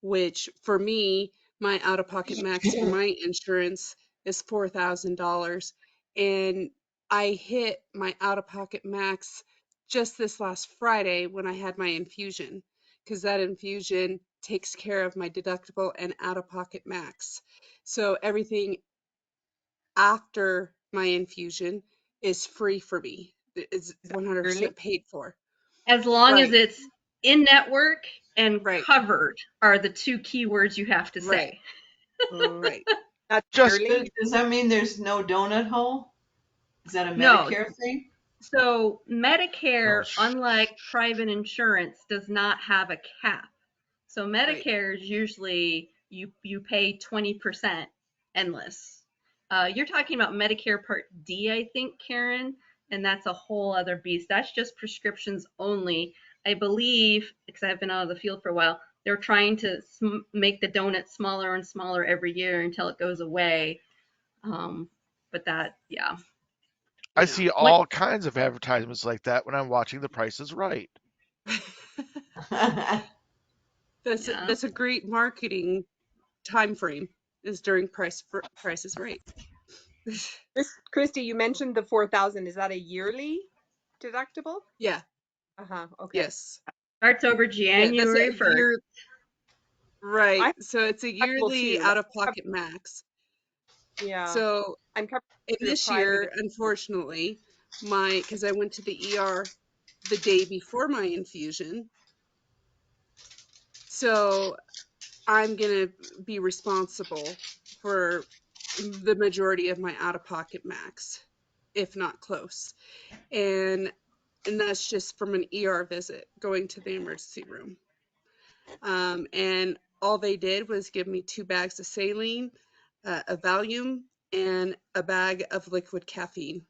which for me, my out-of-pocket max for my insurance is $4,000. And I hit my out-of-pocket max just this last Friday when I had my infusion, because that infusion takes care of my deductible and out-of-pocket max. So everything after my infusion is free for me. It's Is that yearly? 100% paid for. As long as Right, it's in network and right, covered are the two keywords you have to right, say. right. That's Just yearly? Does that mean there's no donut hole? Is that a No. Medicare thing? So oh, Medicare, unlike private insurance, does not have a cap. So Right. Medicare is usually you pay 20% endless. You're talking about Medicare Part D, I think, Karen, and that's a whole other beast. That's just prescriptions only. I believe, because I've been out of the field for a while, they're trying to make the donut smaller and smaller every year until it goes away. But that, yeah. I Yeah. see What? all kinds of advertisements like that when I'm watching The Price is Right. Yeah. That's a great marketing time frame, is during Price is Right. Christy, you mentioned the 4,000. Is that a yearly deductible? Yeah, Uh-huh. Okay. yes. Starts over Yeah, that's January a 1st. year, I right. have So it's a deductible yearly too. out-of-pocket max. Yeah. So I'm covered in through a this private. year, unfortunately, because I went to the ER the day before my infusion, so I'm gonna be responsible for the majority of my out-of-pocket max, if not close. And that's just from an ER visit, going to the emergency room. And all they did was give me 2 bags of saline, a Valium, and a bag of liquid caffeine.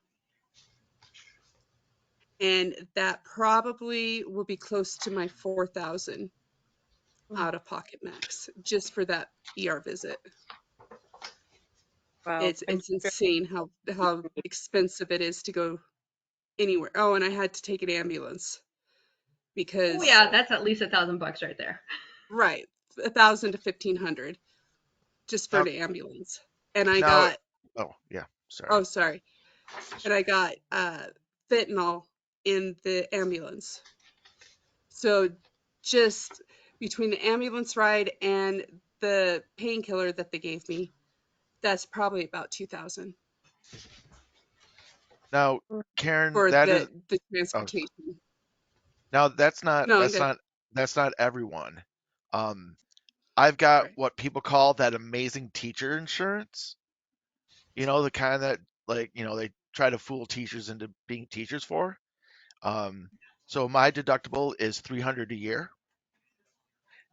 And that probably will be close to my 4,000 out of pocket max just for that ER visit. Wow. It's insane how expensive it is to go anywhere. Oh, and I had to take an ambulance Oh because, yeah, that's at least $1,000 right there. right, 1,000 to 1,500 just for Now, an ambulance. And I now, got, oh yeah, sorry. oh, sorry, and I got fentanyl in the ambulance. So just between the ambulance ride and the painkiller that they gave me, that's probably about 2,000 Now, Karen, for that is the oh, transportation. now that's not No, I'm that's good. not that's not everyone. Um, I've got Sorry. what people call that amazing teacher insurance. You know, the kind that they try to fool teachers into being teachers for. Um, so my deductible is 300 a year,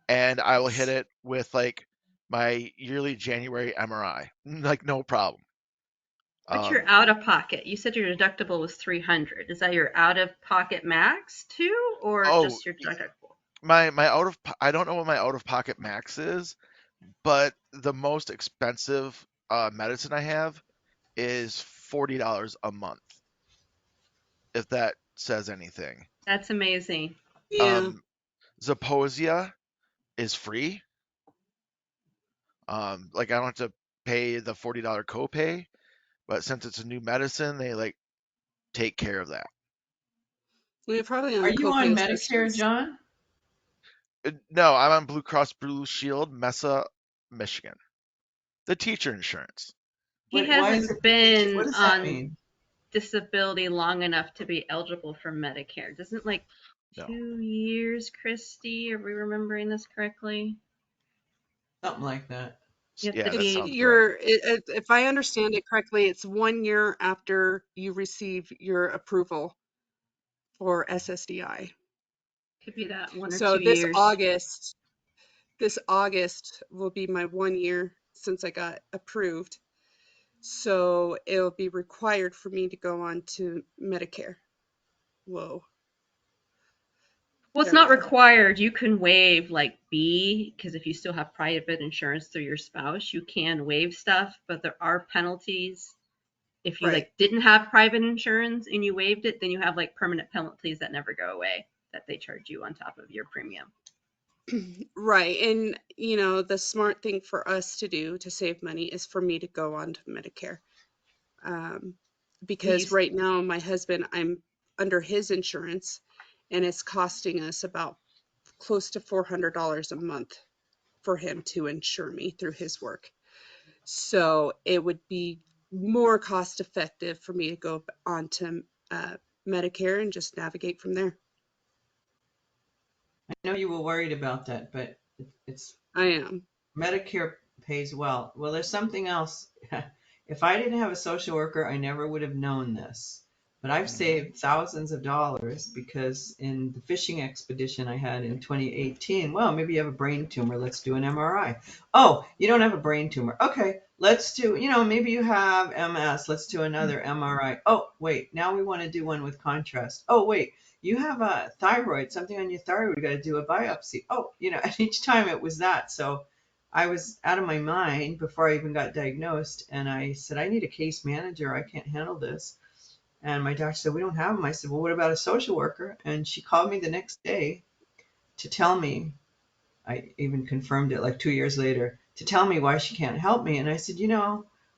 and I will hit Nice. it with like my yearly January MRI, like no problem. What's your Um, out of pocket? You said your deductible was 300. Is that your out of pocket max too, or oh, just your deductible? my I don't know what my out of pocket max is, but the most expensive medicine I have is $40 a month, if that says anything. That's amazing. Yeah. Um, Zeposia is free. Like I don't have to pay the $40 copay, but since it's a new medicine, they like take care of that. We're probably Are on you on copay Medicare, assistance. John? No, I'm on Blue Cross Blue Shield, Mesa, Michigan. The teacher insurance. He Why is hasn't it the teacher? What been does that on mean? disability long enough to be eligible for Medicare. Doesn't like No. 2 years, Christy? Are we remembering this correctly? Something like that. You have to Yeah, that It's be. sounds right. if I understand it correctly, it's 1 year after you receive your approval for SSDI. Could be that one or So two years. this August will be my 1 year since I got approved. So it'll be required for me to go on to Medicare. Whoa, Well, it's there we not go. required. You can waive like B, because if you still have private insurance through your spouse, you can waive stuff, but there are penalties. If you Right, like didn't have private insurance and you waived it, then you have like permanent penalties that never go away that they charge you on top of your premium. right. And the smart thing for us to do to save money is for me to go on to Medicare. Um, because right now my husband, I'm under his insurance, and it's costing us about close to $400 a month for him to insure me through his work. So it would be more cost effective for me to go on to Medicare and just navigate from there. I know you were worried about that, but it's I am. Medicare pays well. Well, there's something else. If I didn't have a social worker, I never would have known this. But I've saved thousands of dollars because in the fishing expedition I had in 2018, well, maybe you have a brain tumor. Let's do an MRI. Oh, you don't have a brain tumor. Okay, let's do, maybe you have MS. Let's do another MRI. Oh, wait, now we want to do one with contrast. Oh, wait, you have a thyroid, something on your thyroid. We got to do a biopsy. Oh, and each time it was that. So I was out of my mind before I even got diagnosed. And I said, I need a case manager. I can't handle this. And my doctor said, we don't have them. I said, well, what about a social worker? And she called me the next day to tell me, I even confirmed it like 2 years later, to tell me why she can't help me. And I said,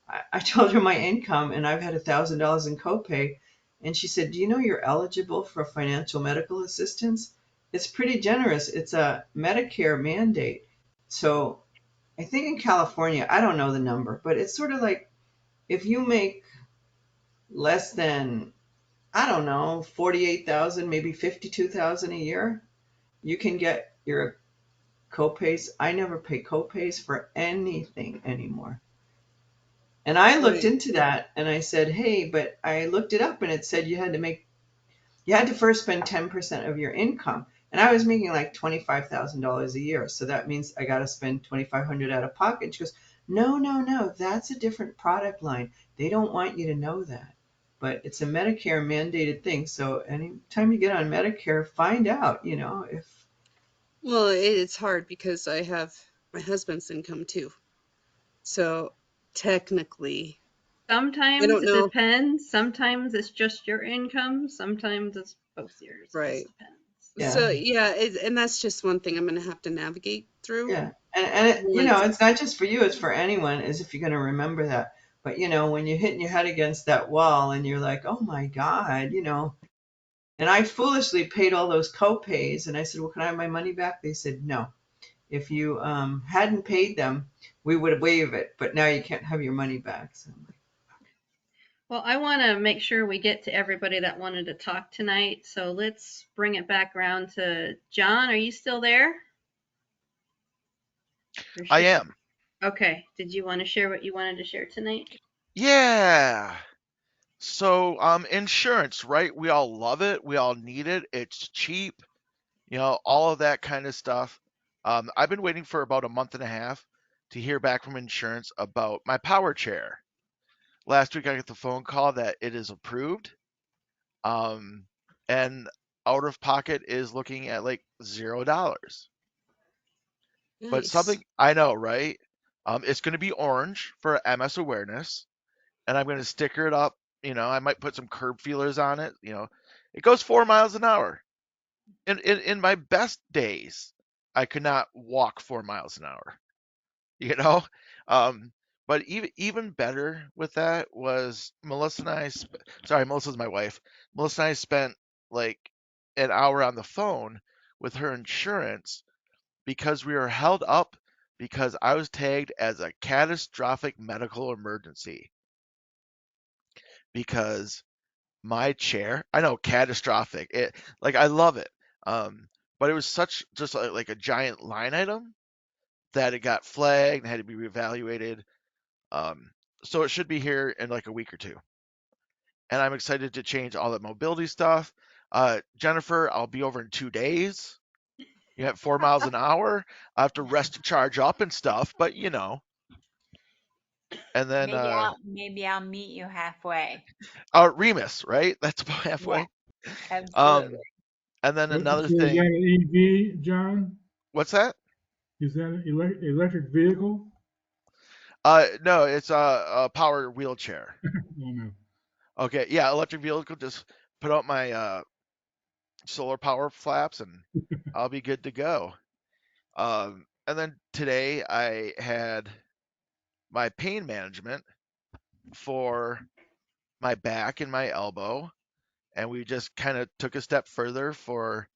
I told her my income and I've had $1,000 in copay. And she said, do you know you're eligible for financial medical assistance? It's pretty generous. It's a Medicare mandate. So I think in California, I don't know the number, but it's sort of like if you make less than, I don't know, 48,000, maybe 52,000 a year, you can get your copays. I never pay copays for anything anymore. And I looked Right. into that and I said, hey, but I looked it up and it said you had to first spend 10% of your income. And I was making like $25,000 a year. So that means I got to spend $2,500 out of pocket. And she goes, no, no, no, that's a different product line. They don't want you to know that. But it's a Medicare mandated thing. So anytime you get on Medicare, find out, if. Well, it's hard because I have my husband's income too. So technically, I Sometimes don't it know. depends. Sometimes it's just your income. Sometimes it's both yours. It just Right. depends. Yeah. So yeah, and that's just one thing I'm going to have to navigate through Yeah. And once. it's not just for you, it's for anyone, as if you're going to remember that. But, when you're hitting your head against that wall and you're like, oh my God, and I foolishly paid all those co-pays and I said, well, can I have my money back? They said, no. If you hadn't paid them, we would waive it, but now you can't have your money back. So I'm like, Well, I want to make sure we get to everybody that wanted to talk tonight. So let's bring it back around to John. Are you still there? I am. Okay. Did you want to share what you wanted to share tonight? Yeah. So, insurance, right? We all love it. We all need it. It's cheap, all of that kind of stuff. I've been waiting for about a month and a half to hear back from insurance about my power chair. Last week I got the phone call that it is approved. And out of pocket is looking at like $0. But Nice. something I know, right? It's going to be orange for MS awareness, and I'm going to sticker it up. I might put some curb feelers on it. It goes 4 miles an hour. In my best days, I could not walk 4 miles an hour. You know, um, but even better with that was Melissa and I. Sorry, Melissa's my wife. Melissa and I spent like an hour on the phone with her insurance because we were held up because I was tagged as a catastrophic medical emergency because my chair, I know catastrophic. I love it. Um, but it was such just like a giant line item that it got flagged and had to be reevaluated. Um, so it should be here in like a week or two. And I'm excited to change all that mobility stuff. Jennifer, I'll be over in 2 days. You have 4 miles an hour. I have to rest to charge up and stuff, but and then Maybe I'll meet you halfway. Remus, right? That's about Yeah, halfway. absolutely. Um, and then So another is that thing. an EV, John? What's that? Is that an electric vehicle? No, it's a power wheelchair. Oh no. Okay, yeah, electric vehicle. Just put out my solar power flaps, and I'll be good to go. And then today I had my pain management for my back and my elbow, and we just kind of took a step further for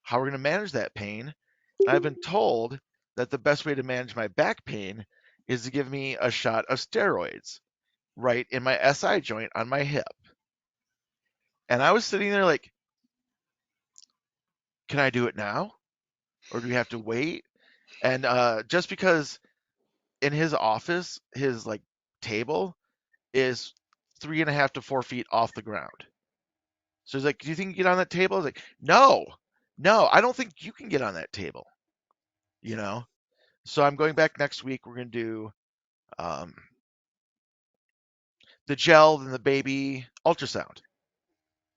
how we're going to manage that pain. And I've been told that the best way to manage my back pain is to give me a shot of steroids right in my SI joint on my hip. And I was sitting there like, can I do it now? Or do we have to wait? And just because in his office, his like table is 3.5 to 4 feet off the ground. So he's like, do you think you can get on that table? I was like, no, I don't think you can get on that table, you know? So I'm going back next week. We're going to do um, the gel and the baby ultrasound.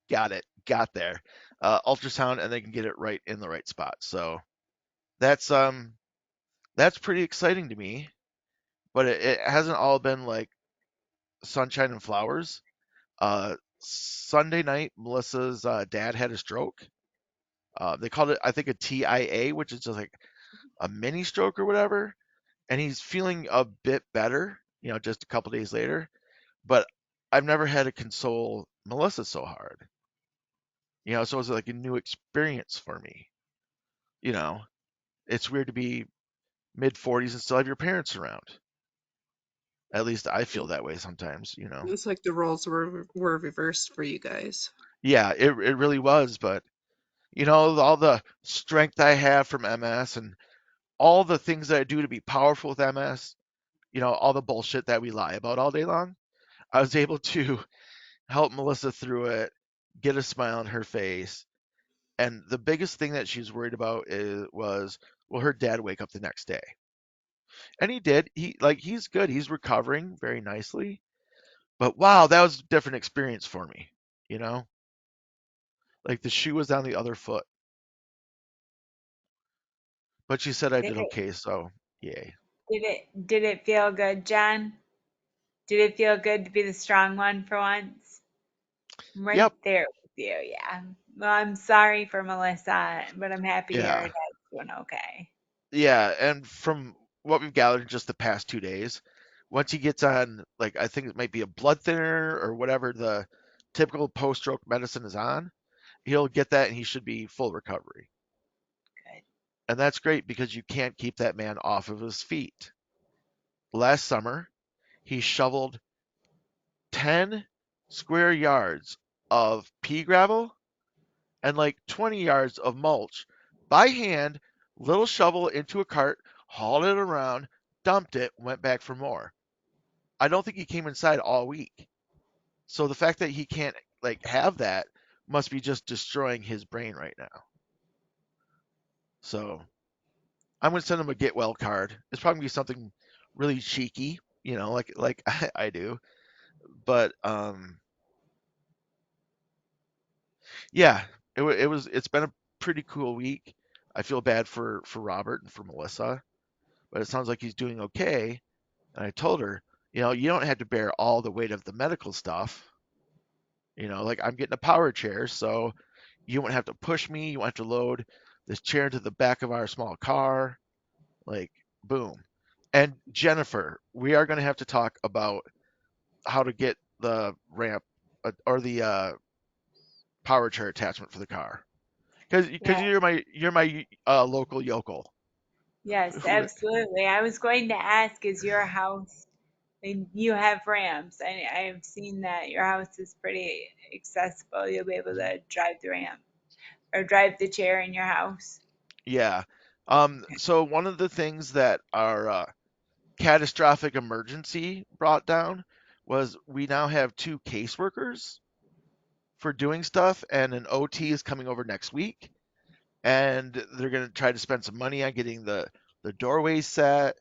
Got it. Got there. Ultrasound, and they can get it right in the right spot. So that's that's pretty exciting to me. But it hasn't all been like sunshine and flowers. Sunday night, Melissa's dad had a stroke. They called it, I think, a TIA, which is just like a mini stroke or whatever. And he's feeling a bit better, just a couple days later. But I've never had to console Melissa so hard, so it's like a new experience for me. You know, it's weird to be mid 40s and still have your parents around. At least I feel that way sometimes. It's like the roles were reversed for you guys. Yeah, it really was. But, all the strength I have from MS and all the things that I do to be powerful with MS, all the bullshit that we lie about all day long, I was able to help Melissa through it, get a smile on her face. And the biggest thing that she's worried about was, will her dad wake up the next day? And he did. He's good. He's recovering very nicely. But wow, that was a different experience for me. You know, like the shoe was on the other foot. But she said I Did did it okay, so yay. did it feel good, John? Did it feel good to be the strong one for once? I'm right Yep. there with you, yeah. Well, I'm sorry for Melissa, but I'm happy to hear her Yeah. dad's doing okay. Yeah. And from what we've gathered just the past 2 days, once he gets on, like, I think it might be a blood thinner or whatever the typical post stroke medicine is on, he'll get that and he should be full recovery. Good. And that's great because you can't keep that man off of his feet. Last summer, he shoveled 10 square yards of pea gravel and like 20 yards of mulch by hand, little shovel into a cart, hauled it around, dumped it, went back for more. I don't think he came inside all week. So the fact that he can't like have that must be just destroying his brain right now. So I'm gonna send him a get well card. It's probably gonna be something really cheeky, like I do. But yeah, it's been a pretty cool week. I feel bad for Robert and for Melissa, but it sounds like he's doing okay. And I told her, you don't have to bear all the weight of the medical stuff. Like I'm getting a power chair, so you won't have to push me. You won't have to load this chair into the back of our small car. Like, boom. And Jennifer, we are going to have to talk about how to get the ramp or the power chair attachment for the car. Because Yeah, you're my local yokel. yes, absolutely. I was going to ask, is your house, and you have ramps. I've seen that your house is pretty accessible. You'll be able to drive the ramp or drive the chair in your house. Yeah. So one of the things that our catastrophic emergency brought down was we now have two caseworkers for doing stuff, and an OT is coming over next week, and they're going to try to spend some money on getting the doorways set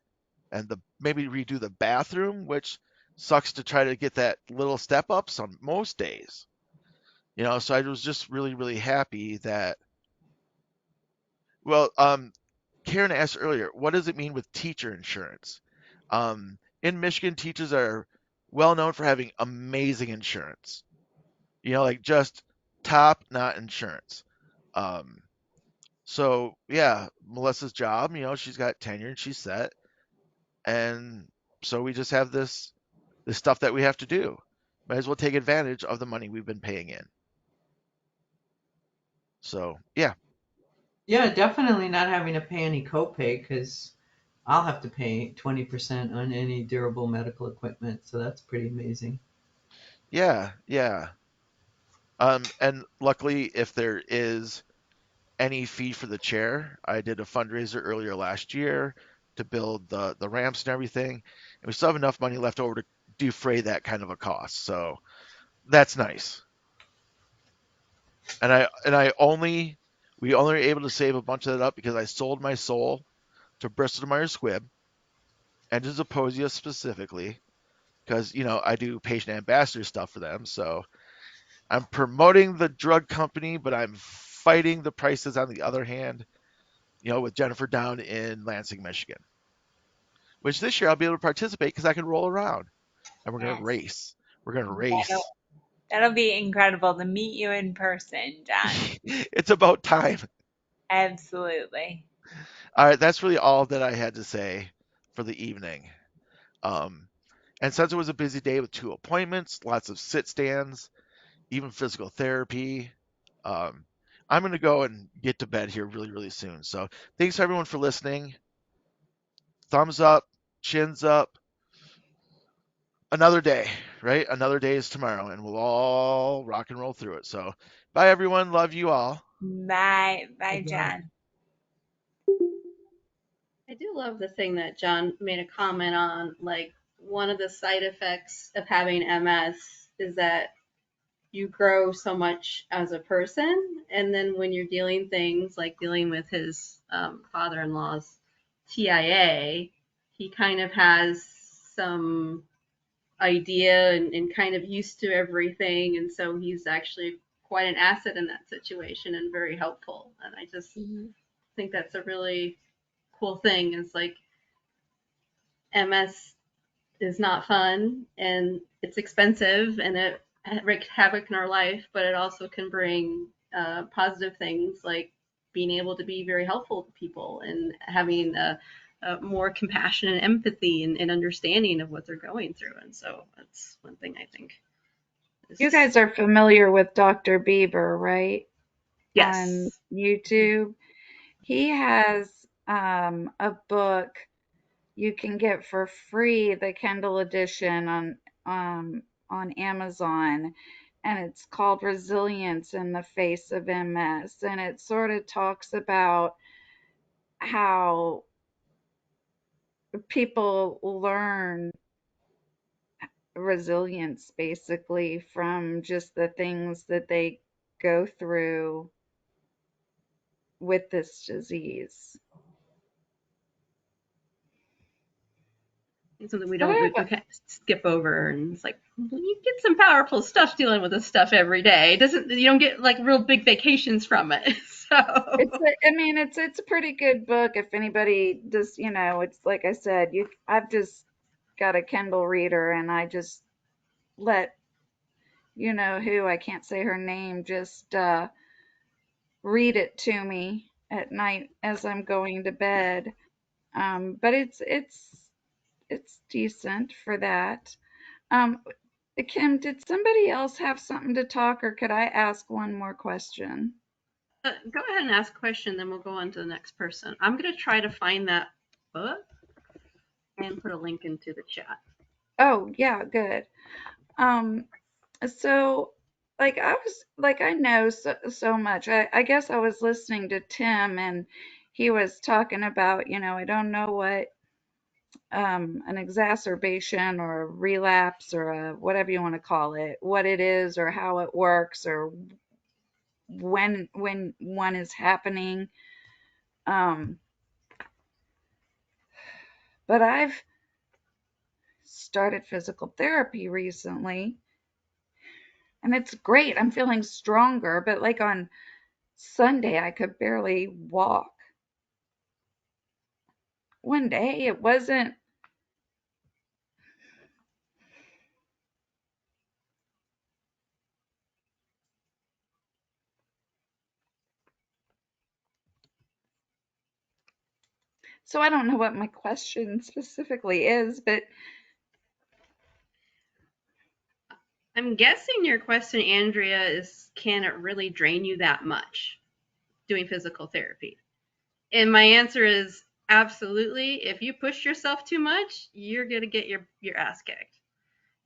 and the maybe redo the bathroom, which sucks to try to get that little step up some most days. So I was just really, really happy that, well, Karen asked earlier, what does it mean with teacher insurance? In Michigan, teachers are well known for having amazing insurance. Like just top not insurance. Um, so yeah, Melissa's job, she's got tenure and she's set, and so we just have this stuff that we have to do. might as well take advantage of the money we've been paying in. So yeah, Yeah, definitely not having to pay any copay because I'll have to pay 20% on any durable medical equipment. So that's pretty amazing. yeah. And luckily, if there is any fee for the chair, I did a fundraiser earlier last year to build the ramps and everything, and we still have enough money left over to defray that kind of a cost. So that's nice. And I only we only were able to save a bunch of that up because I sold my soul to Bristol Myers Squibb and to Zeposia specifically because I do patient ambassador stuff for them. So I'm promoting the drug company, but I'm fighting the prices on the other hand. With Jennifer down in Lansing, Michigan, which this year I'll be able to participate because I can roll around and we're gonna Yes. race. We're gonna That'll, race. that'll be incredible to meet you in person, John. It's about time. Absolutely. All right, that's really all that I had to say for the evening. Um, and since it was a busy day with 2 appointments, lots of sit stands, even physical therapy, um, I'm going to go and get to bed here really, really soon. So thanks everyone for listening. Thumbs up, chins up. Another day, right? Another day is tomorrow, and we'll all rock and roll through it. So bye, everyone. Love you all. Bye. Bye, Bye-bye. John. I do love the thing that John made a comment on. Like, one of the side effects of having MS is that you grow so much as a person. And then when you're dealing things like dealing with his father-in-law's TIA, he kind of has some idea and kind of used to everything. And so he's actually quite an asset in that situation and very helpful. And I just think that's a really cool thing. It's like MS is not fun and it's expensive and it wreaks havoc in our life, but it also can bring positive things like being able to be very helpful to people and having more compassion and empathy and understanding of what they're going through. And so that's one thing I think is, You guys are familiar with Dr. Bieber, right? On yes. YouTube. He has a book you can get for free, the Kindle edition on Amazon, and it's called Resilience in the Face of MS, and it sort of talks about how people learn resilience basically from just the things that they go through with this disease. It's something we But don't we kind of skip over, and it's like you get some powerful stuff dealing with this stuff every day. It doesn't you don't get like real big vacations from it. So it's a pretty good book if anybody does, it's like I said, I've just got a Kindle reader and I just let who, I can't say her name, just read it to me at night as I'm going to bed. But it's decent for that. Um, Kim, did somebody else have something to talk, or could I ask one more question? go ahead and ask a question, then we'll go on to the next person. I'm gonna try to find that book and put a link into the chat. Oh, yeah, good. Um, so I know so much. I guess I was listening to Tim and he was talking about, I don't know what an exacerbation or a relapse or whatever you want to call it, what it is or how it works or when one is happening. Um, but I've started physical therapy recently and it's great. I'm feeling stronger, but like on Sunday, I could barely walk. One day, it wasn't. So I don't know what my question specifically is, but I'm guessing your question, Andrea, is can it really drain you that much doing physical therapy? And my answer is absolutely. If you push yourself too much, you're going to get your ass kicked.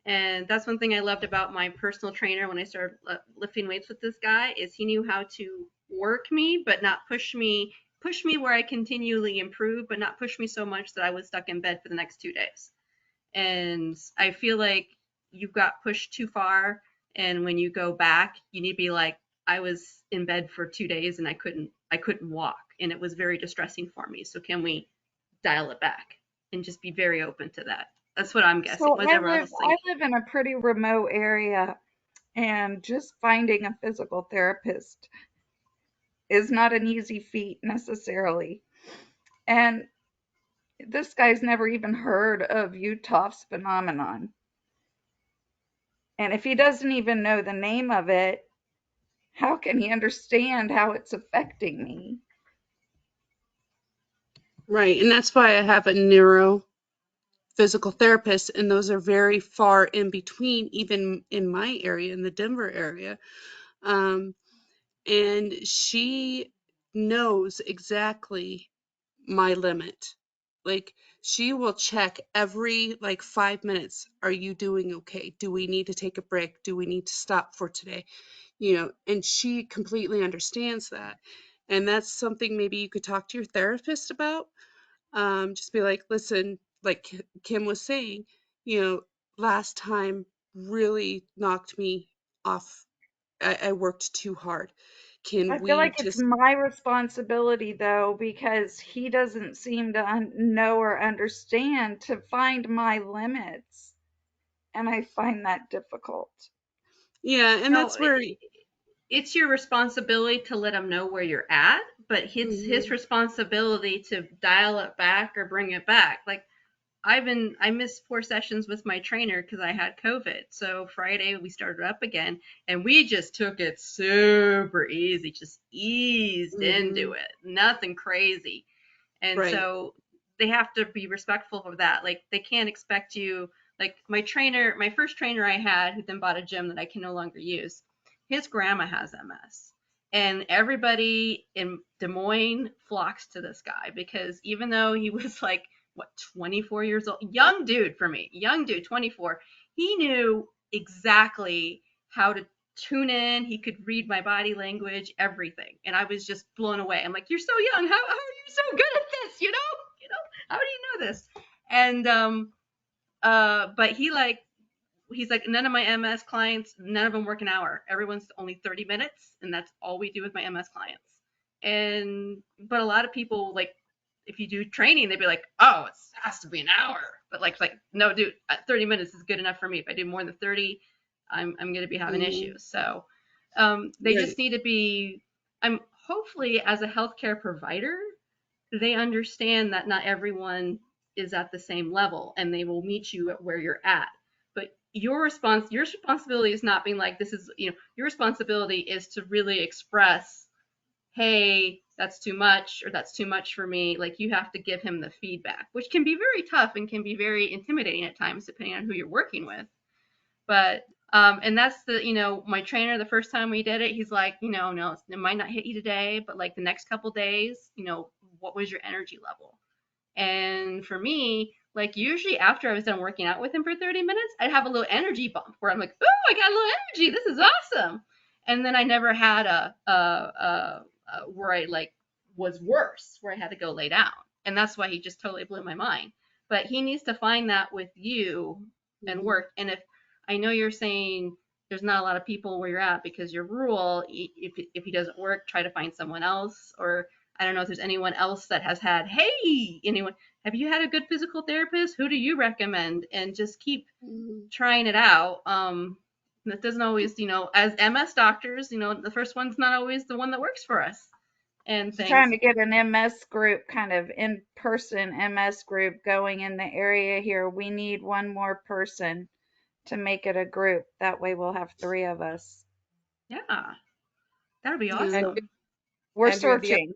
And that's one thing I loved about my personal trainer when I started lifting weights with this guy is he knew how to work me, but not push me where I continually improve, but not push me so much that I was stuck in bed for the next 2 days. And I feel like you got pushed too far. And when you go back, you need to be like, I was in bed for 2 days and I couldn't walk. And it was very distressing for me. So can we dial it back and just be very open to that? That's what I'm guessing. So What's everyone else I think? live in a pretty remote area, and just finding a physical therapist is not an easy feat necessarily. And this guy's never even heard of Uthoff's phenomenon. And if he doesn't even know the name of it, how can he understand how it's affecting me? Right. And that's why I have a neuro physical therapist, and those are very far in between, even in my area, in the Denver area. And she knows exactly my limit. Like, she will check every like 5 minutes. Are you doing okay? Do we need to take a break? Do we need to stop for today? And she completely understands that. And that's something maybe you could talk to your therapist about. Just be like, listen, like Kim was saying, you know, last time really knocked me off. I worked too hard. I Can feel we like it's just, my responsibility, though, because he doesn't seem to know or understand to find my limits. And I find that difficult. yeah, and No, that's where, it's your responsibility to let him know where you're at, but it's his mhm, responsibility to dial it back or bring it back. Like I missed 4 sessions with my trainer because I had COVID. So Friday we started up again and we just took it super easy, just eased into mhm, it. Nothing crazy. And right. so they have to be respectful of that. Like they can't expect you like my first trainer I had who then bought a gym that I can no longer use. His grandma has MS. And everybody in Des Moines flocks to this guy because even though he was like what 24 years old, young dude for me, young dude, 24, he knew exactly how to tune in. He could read my body language, everything. And I was just blown away. I'm like, you're so young. How are you so good at this? How do you know this? And but he's like, none of my MS clients, none of them work an hour. Everyone's only 30 minutes, and that's all we do with my MS clients. But a lot of people like, if you do training, they'd be like, oh, it has to be an hour. But like no, dude, 30 minutes is good enough for me. If I do more than 30, I'm gonna be having Mhm, issues. So they right. just need to be. I'm hopefully as a healthcare provider, they understand that not everyone is at the same level and they will meet you at where you're at. But your responsibility is not being like, this is, your responsibility is to really express, hey, that's too much or that's too much for me. Like you have to give him the feedback, which can be very tough and can be very intimidating at times, depending on who you're working with. But and that's my trainer the first time we did it, he's like, no, it might not hit you today, but like the next couple days, what was your energy level? And for me, like usually after I was done working out with him for 30 minutes, I'd have a little energy bump where I'm like, oh, I got a little energy. This is awesome. And then I never had a where I like was worse, where I had to go lay down. And that's why he just totally blew my mind. But he needs to find that with you and Mhm, work. And if I know you're saying there's not a lot of people where you're at because you're rural, if he doesn't work, try to find someone else. Or I don't know if there's anyone else that has had, hey, anyone, have you had a good physical therapist? Who do you recommend? And just keep mhm. trying it out. That doesn't always, as MS doctors, the first one's not always the one that works for us and I'm trying things. to get an MS group, kind of in-person MS group going in the area here. We need one more person to make it a group. That way we'll have 3 of us. Yeah, that would be Yeah, And awesome. We're Andrea, searching.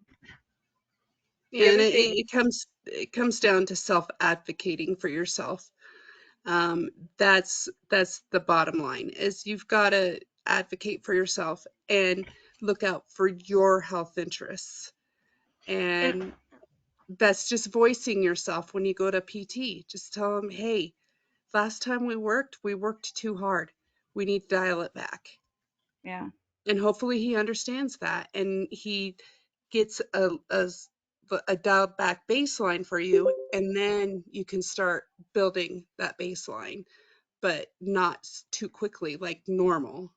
the yeah, and other it, thing, it comes down to self-advocating for yourself. That's the bottom line, is you've got to advocate for yourself and look out for your health interests. And And that's just voicing yourself when you go to PT. Just tell them, hey, last time we worked too hard. We need to dial it back. Yeah. And hopefully he understands that and he gets a dialed back baseline for you, and then you can start building that baseline, but not too quickly, like normal.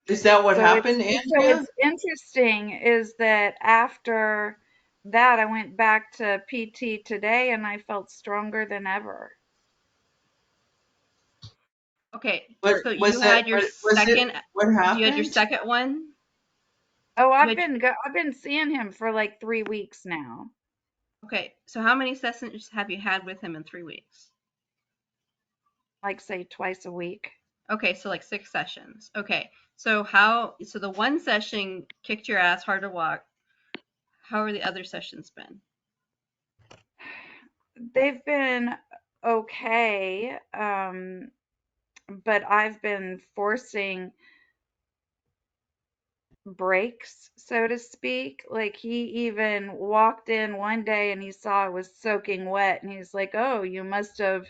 Is that what So it's happened, so Andrea? it's interesting is that after that I went back to PT today and I felt stronger than ever. okay, What so was it? What was it? What you had your happened? second one? Oh, You I've had been seeing him for like 3 weeks now. Okay, so how many sessions have you had with him in 3 weeks? Like say twice a week. Okay, so like 6 sessions. Okay. So the one session kicked your ass hard to walk. How are the other sessions been? They've been okay. But I've been forcing breaks, so to speak. Like he even walked in one day and he saw I was soaking wet and he's like, "Oh, you must have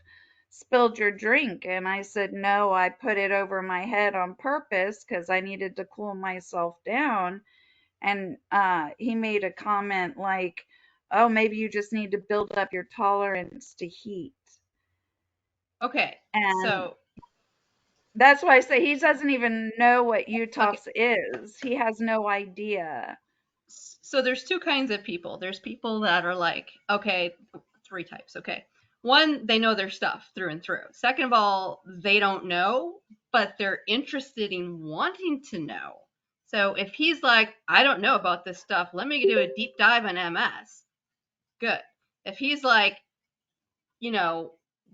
spilled your drink." And I said, "No, I put it over my head on purpose because I needed to cool myself down." And he made a comment like, "Oh, maybe you just need to build up your tolerance to heat." Okay. And So that's why I say he doesn't even know what okay. UTOFS is. He has no idea. So there's two kinds of people. There's people that are like, okay, 3 types. Okay. One, they know their stuff through and through. Second of all, they don't know, but they're interested in wanting to know. So if he's like, I don't know about this stuff, let me do a deep dive on MS. Good. If he's like,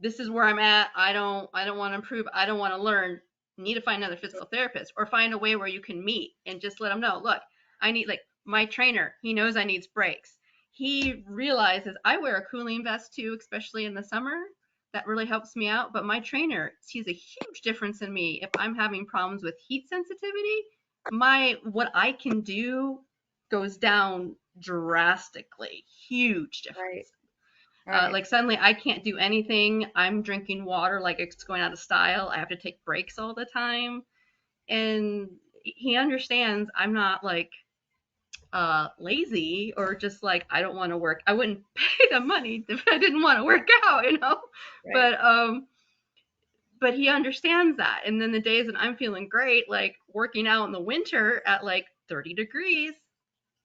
this is where I'm at. I don't want to improve. I don't want to learn. Need to find another physical therapist or find a way where you can meet and just let them know, look, I need, like, my trainer, he knows I need breaks. He realizes I wear a cooling vest too, especially in the summer. That really helps me out. But my trainer sees a huge difference in me if I'm having problems with heat sensitivity. What I can do goes down drastically. Huge Right, difference. right. Like suddenly I can't do anything. I'm drinking water like it's going out of style. I have to take breaks all the time. And he understands I'm not like lazy or just like I don't want to work. I wouldn't pay the money if I didn't want to work out. Right. But but he understands that. And then the days that I'm feeling great, like working out in the winter at like 30 degrees,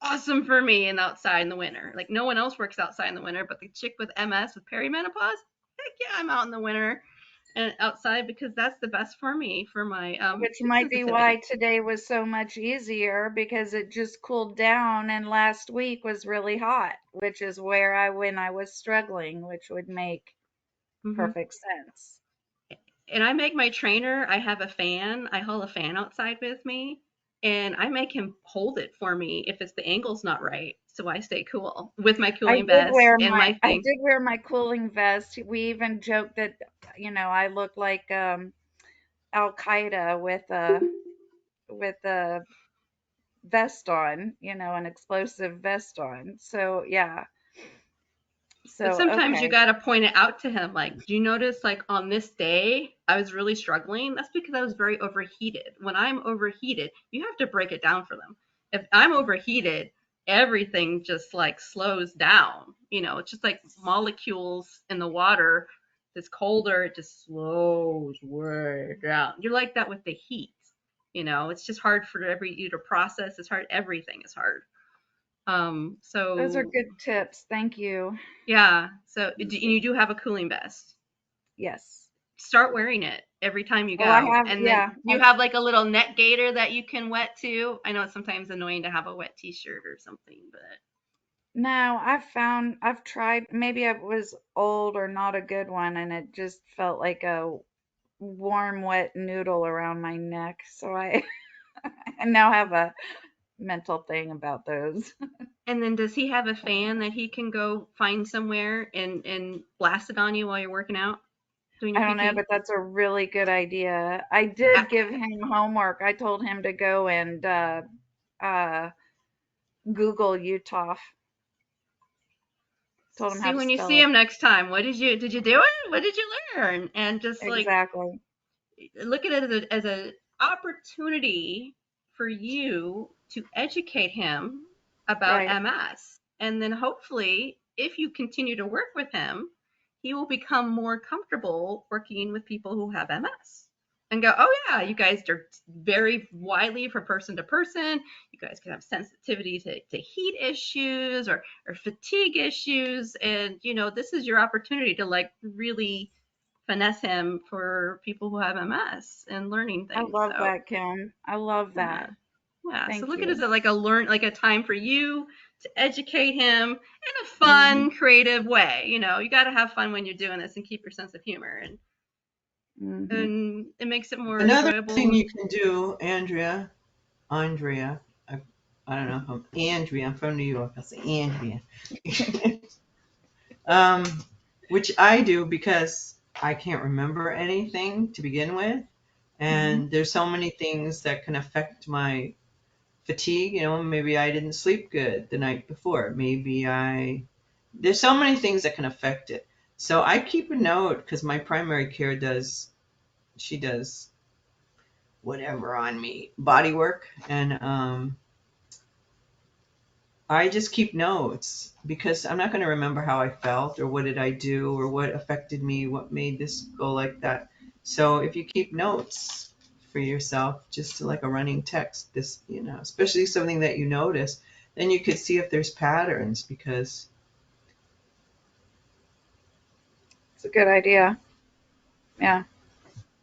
awesome for me and outside in the winter. Like no one else works outside in the winter, but the chick with MS with perimenopause, heck yeah, I'm out in the winter and outside because that's the best for me for my Which heat might be why sensitivity. today was so much easier because it just cooled down and last week was really hot, which is when I was struggling, which would make Hmm. perfect sense. And I make my trainer, I have a fan, I haul a fan outside with me, and I make him hold it for me if it's the angle's not right, so I stay cool with my cooling vest and my I thing. did wear my cooling vest. We even joked that I look like Al Qaeda with a vest on, an explosive vest on. So yeah. But So sometimes you okay. got to point it out to him. Like, do you notice, like, on this day, I was really struggling? That's because I was very overheated. When I'm overheated, you have to break it down for them. If I'm overheated, everything just like slows down. It's just like molecules in the water. If it's colder, it just slows way down. You're like that with the heat. It's just hard for you to process. It's hard. Everything is hard. Those are So good tips. Thank you. yeah. So and Thank you you. do have a cooling vest. Yes. Start wearing it every time you Oh, I go. have, And then yeah. you have like a little net gaiter that you can wet too. I know it's sometimes annoying to have a wet t-shirt or something, but No, I've tried, maybe it was old or not a good one, and it just felt like a warm, wet noodle around my neck. So I now have a mental thing about those. and then does he have a fan that he can go find somewhere and blast it on you while you're working out? doing I your don't know, PT? but that's a really good idea. I did give him homework. I told him to go and Google Utah. Told him how See, to when you spell see it. him next time, what did you do it? What did you learn? And just like Exactly. look at it as an opportunity for you to educate him about Right. MS. And then hopefully, if you continue to work with him, he will become more comfortable working with people who have MS and go, oh, yeah, you guys are very widely from person to person. You guys can have sensitivity to heat issues or fatigue issues. And, this is your opportunity to like really finesse him for people who have MS and learning I things. love So that, Kim. I love yeah, that. yeah. So Thank look at it you. as like a time for you to educate him in a Mhm. fun, creative way. You got to have fun when you're doing this and keep your sense of humor, and Mhm. and it makes it more Another thing enjoyable. you can do, Andrea, I don't know if I'm Andrea. I'm from New York. I'll say Andrea. um, which I do because I can't remember anything to begin with, Mhm. and there's so many things that can affect my fatigue. Maybe I didn't sleep good the night before. There's so many things that can affect it. So I keep a note because my primary care she does whatever on me, body work, and I just keep notes because I'm not going to remember how I felt or what did I do or what affected me, what made this go like that. So if you keep notes for yourself, just to like a running text, especially something that you notice, then you could see if there's patterns because It's a good idea. Yeah.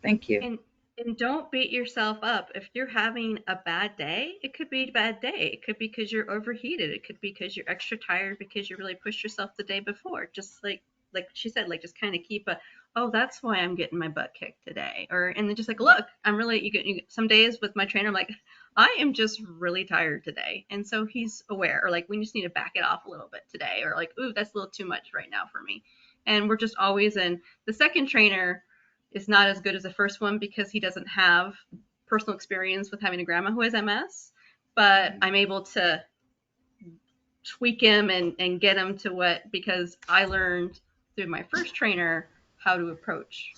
Thank you. And don't beat yourself up. If you're having a bad day, it could be a bad day. It could be because you're overheated. It could be because you're extra tired because you really pushed yourself the day before. Just like she said, like just kind of keep oh, that's why I'm getting my butt kicked today. And then just like, look, I'm really you get some days with my trainer, I'm like, I am just really tired today. And so he's aware, or like we just need to back it off a little bit today, or like, ooh, that's a little too much right now for me. And we're just always in the second trainer is not as good as the first one because he doesn't have personal experience with having a grandma who has MS, but I'm able to tweak him and get him to because I learned through my first trainer how to approach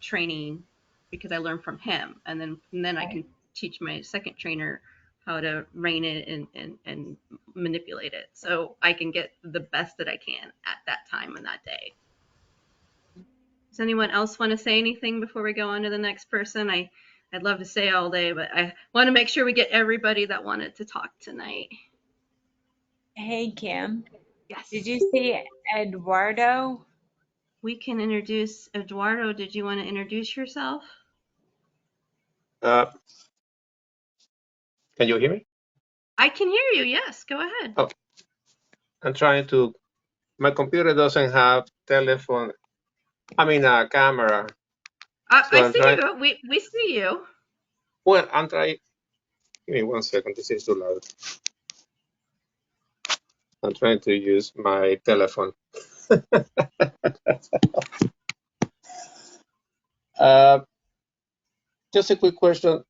training because I learned from him. And then I can teach my second trainer how to rein it and manipulate it so I can get the best that I can at that time and that day. Does anyone else want to say anything before we go on to the next person? I'd love to say all day, but I want to make sure we get everybody that wanted to talk tonight. Hey, Kim. Did Yes. you see Eduardo? We can introduce Eduardo. Did you want to introduce yourself? Uh, can you hear me? I can hear you. Yes, go ahead. Okay. I'm trying to. My computer doesn't have telephone. I mean, a camera. So I I'm see trying. you. We see you. Well, I'm trying. Give me 1 second. This is too loud. I'm trying to use my telephone. uh, just a quick question.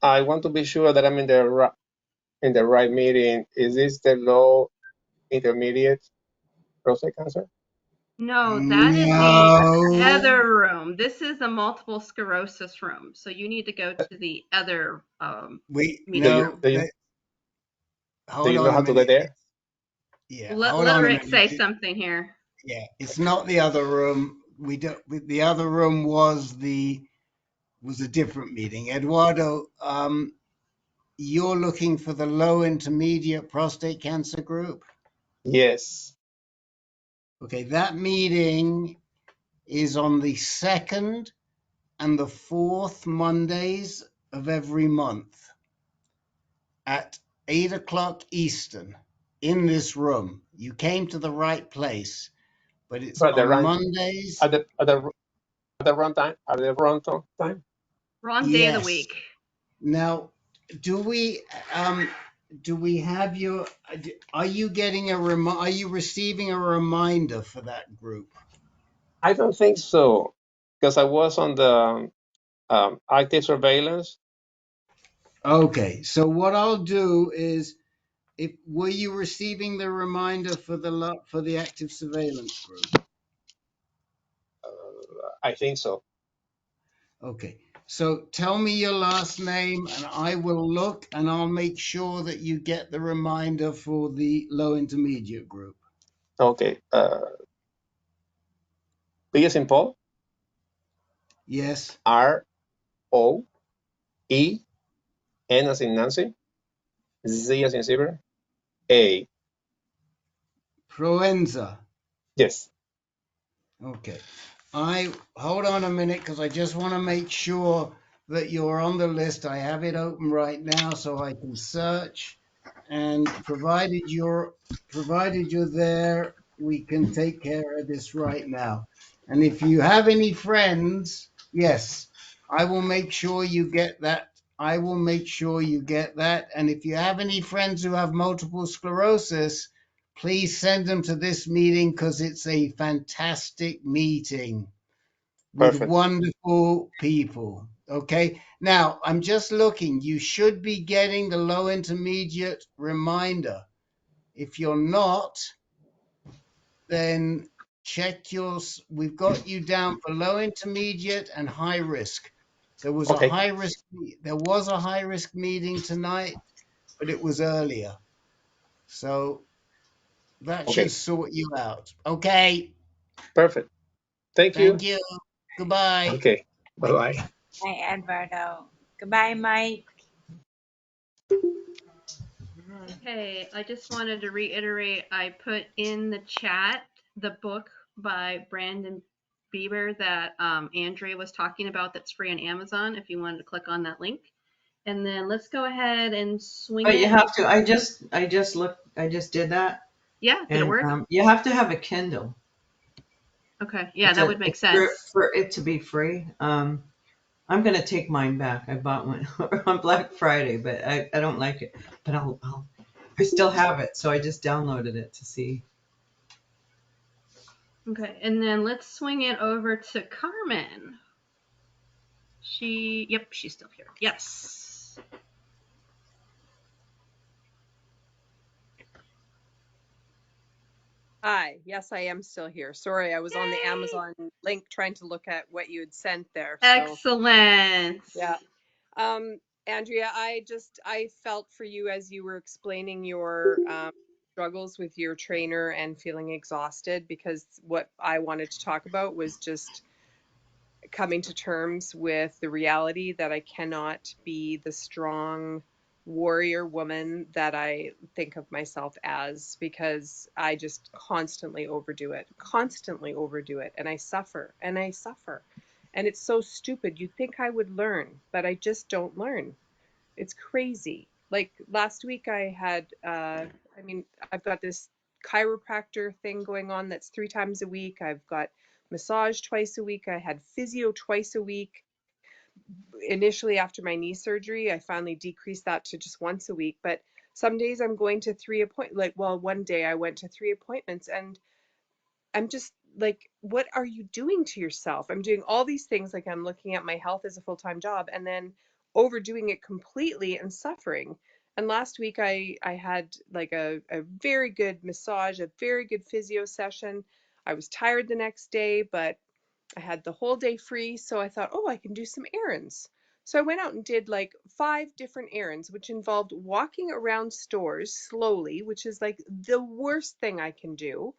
I want to be sure that I'm in the right meeting. Is this the low intermediate prostate cancer? No, that is the No, other room. This is the multiple sclerosis room. So you need to go to the other Do meeting you room. no. do you do Hold you know on a how to get minute. there? Yeah, hold Let on a Rick minute. say something here. Yeah, it's not the other room. The other room was a different meeting. Eduardo, you're looking for the low intermediate prostate cancer group. Yes. Okay, that meeting is on the second and the fourth Mondays of every month at 8 o'clock Eastern in this room. You came to the right place, but it's But the on wrong Mondays. at the wrong time. At the wrong time. Wrong day of the Yes. week. Now, do we have your? Are you getting Are you receiving a reminder for that group? I don't think so. because I was on the active surveillance. Okay, so what I'll do is, were you receiving the reminder for the active surveillance group? I think so. Okay, so tell me your last name and I will look and I'll make sure that you get the reminder for the low intermediate group. Okay. P as in Paul, Yes. ROE, N as in Nancy, Z as in zebra, A. Proenza. Yes. Okay. Hold on a minute because I just want to make sure that you're on the list. I have it open right now so I can search. And provided you're there, we can take care of this right now. And if you have any friends, yes, I will make sure you get that. I will make sure you get that. And if you have any friends who have multiple sclerosis, please send them to this meeting because it's a fantastic meeting with Perfect. wonderful people. Okay. Now, I'm just looking. You should be getting the low intermediate reminder. If you're not, then check yours. We've got you down for low intermediate and high risk. There was a Okay. high risk meeting tonight, but it was earlier. So that should Okay. sort you out. Okay. Perfect. Thank you. Thank you. Goodbye. Okay. Bye-bye. Hi, Eduardo. Goodbye, Mike. Okay, I just wanted to reiterate, I put in the chat the book by Brandon Bieber that Andrea was talking about that's free on Amazon if you wanted to click on that link. And then let's go ahead and swing But it. you have to. I just looked. I just did that, Yeah, did it and work? you have to have a Kindle. Okay, yeah, that would make sense. For it to be free. I'm gonna take mine back. I bought one on Black Friday, but I don't like it. But I still have it, so I just downloaded it to see. Okay, and then let's swing it over to Carmen. Yep, she's still here. Yes. Hi. Yes, I am still here. Sorry, I was on the Amazon link trying to look at what you had sent there. So Excellent. yeah. Andrea, I felt for you as you were explaining your struggles with your trainer and feeling exhausted, because what I wanted to talk about was just coming to terms with the reality that I cannot be the strong warrior woman that I think of myself as, because I just constantly overdo it, and I suffer and I suffer. And it's so stupid. You'd think I would learn, but I just don't learn. It's crazy. Like last week I had I've got this chiropractor thing going on that's 3 times a week. I've got massage twice a week. I had physio twice a week. Initially after my knee surgery, I finally decreased that to just once a week, but some days I'm going to one day I went to 3 appointments, and I'm just like, what are you doing to yourself? I'm doing all these things, like I'm looking at my health as a full-time job and then overdoing it completely and suffering. And last week I had like a very good massage, a very good physio session. I was tired the next day, but I had the whole day free, so I thought, oh, I can do some errands. So I went out and did like 5 different errands, which involved walking around stores slowly, which is like the worst thing I can do,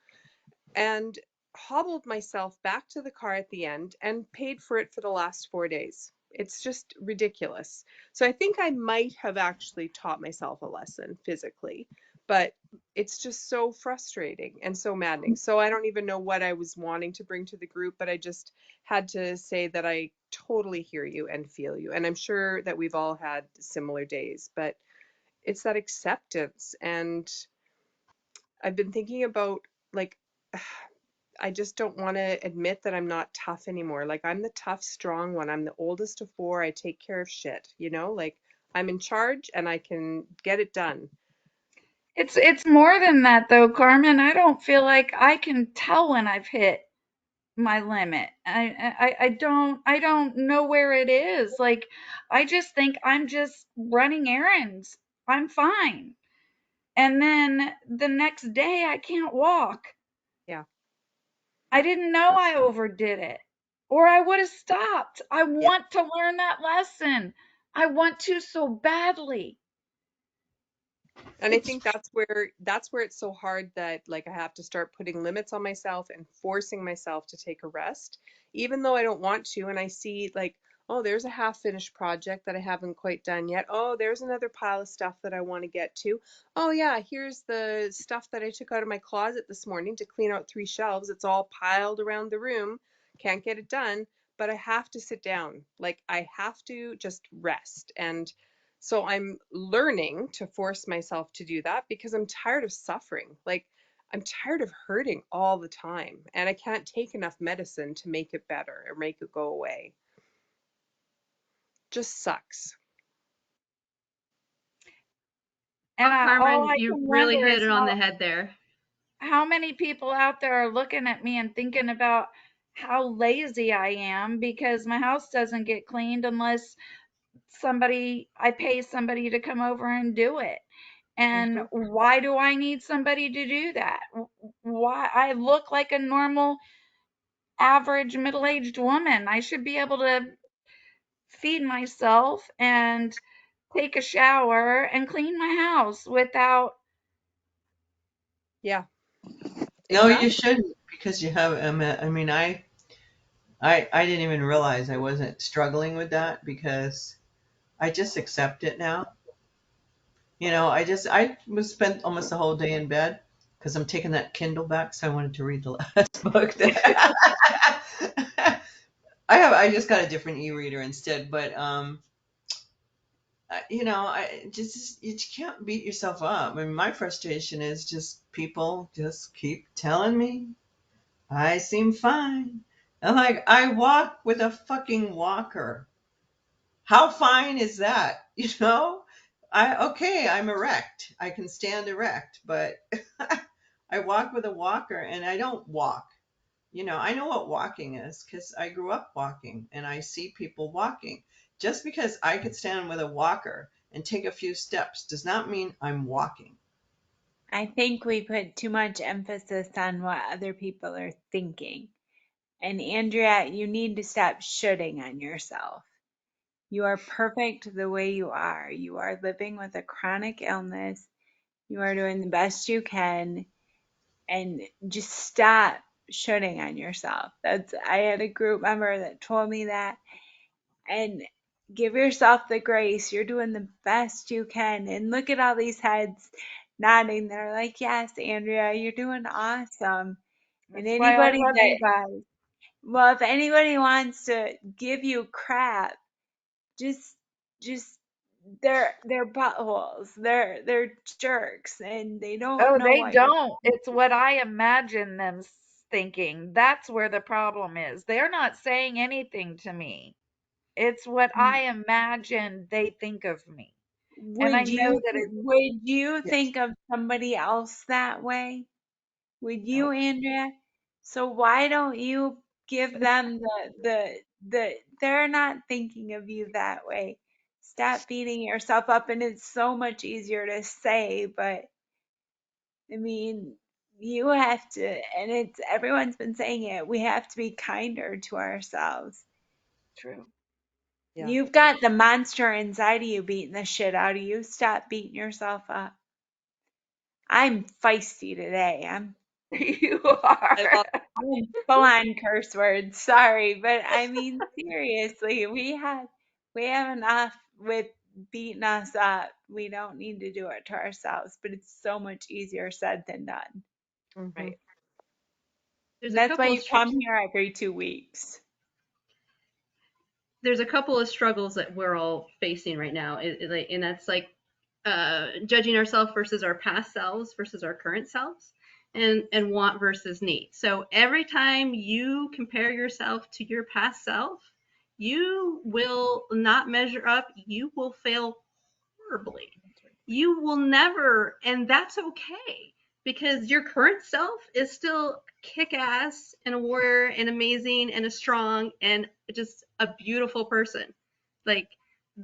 and hobbled myself back to the car at the end and paid for it for the last 4 days. It's just ridiculous. So I think I might have actually taught myself a lesson physically, but it's just so frustrating and so maddening. So I don't even know what I was wanting to bring to the group, but I just had to say that I totally hear you and feel you. And I'm sure that we've all had similar days, but it's that acceptance. And I've been thinking about, like, I just don't want to admit that I'm not tough anymore. Like, I'm the tough, strong one. I'm the oldest of 4. I take care of shit, like I'm in charge and I can get it done. It's more than that though, Carmen. I don't feel like I can tell when I've hit my limit. I don't know where it is. Like, I just think I'm just running errands. I'm fine. And then the next day I can't walk. Yeah. I didn't know I overdid it, or I would have stopped. I Yeah. want to learn that lesson. I want to so badly. And I It's think that's where it's so hard that like I have to start putting limits on myself and forcing myself to take a rest, even though I don't want to. And I see like, oh, there's a half finished project that I haven't quite done yet. Oh, there's another pile of stuff that I want to get to. Oh yeah, here's the stuff that I took out of my closet this morning to clean out 3 shelves. It's all piled around the room. Can't get it done, but I have to sit down. Like I have to just rest. And so I'm learning to force myself to do that because I'm tired of suffering. Like I'm tired of hurting all the time and I can't take enough medicine to make it better or make it go away. Just sucks. and all Carmen, I you can really wonder hit is it on the head there. how many people out there are looking at me and thinking about how lazy I am because my house doesn't get cleaned unless I pay somebody to come over and do it. And Hmm. why do I need somebody to do that? Why I look like a normal average middle-aged woman. I should be able to feed myself and take a shower and clean my house without Yeah, No, you exactly. shouldn't because you have MS. I mean, I didn't even realize I wasn't struggling with that because I just accept it now. I was spent almost the whole day in bed because I'm taking that Kindle back, so I wanted to read the last book. I just got a different e-reader instead, but I just you can't beat yourself up. I mean, my frustration is just people just keep telling me I seem fine. I'm like, I walk with a fucking walker. How fine is that? I'm erect. I can stand erect, but I walk with a walker and I don't walk. I know what walking is because I grew up walking and I see people walking. Just because I could stand with a walker and take a few steps does not mean I'm walking. I think we put too much emphasis on what other people are thinking. And Andrea, you need to stop shooting on yourself. You are perfect the way you are. You are living with a chronic illness. You are doing the best you can. And just stop shooting on yourself. I had a group member that told me that. And give yourself the grace. You're doing the best you can. And look at all these heads nodding. They're like, yes, Andrea, you're doing awesome. And that's why I anybody love that, you guys. well, if anybody wants to give you crap, just, just, they're buttholes. They're jerks, and they don't Oh, know they what you're. don't. It's what I imagine them thinking. That's where the problem is. They're not saying anything to me. It's what I imagine they think of me. And I know that it's Would you Yes. think of somebody else that way? Would you, no. Andrea? So why don't you give them they're not thinking of you that way. Stop beating yourself up, and it's so much easier to say, but I mean, you have to, and it's everyone's been saying it, we have to be kinder to ourselves. True. Yeah. You've got the monster inside of you beating the shit out of you. Stop beating yourself up. I'm feisty today. You I are. love I'm full on curse words. Sorry, but I mean seriously, we have enough with beating us up. We don't need to do it to ourselves, but it's so much easier said than done. hmm Right. There's And a that's why couple of you come here every 2 weeks. there's a couple of struggles that we're all facing right now, and that's like judging ourselves versus our past selves versus our current selves, and want versus need. So every time you compare yourself to your past self, you will not measure up. You will fail horribly. You will never, and that's okay. because your current self is still kick-ass and a warrior and amazing and a strong and just a beautiful person. Like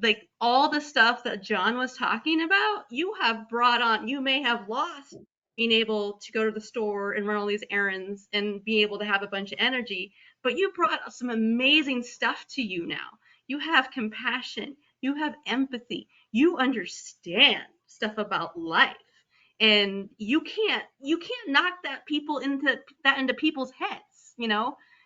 like all the stuff that John was talking about, you have brought on. You may have lost being able to go to the store and run all these errands and be able to have a bunch of energy, but you brought some amazing stuff to you now. You have compassion, you have empathy, you understand stuff about life, and you can't knock that into people's heads.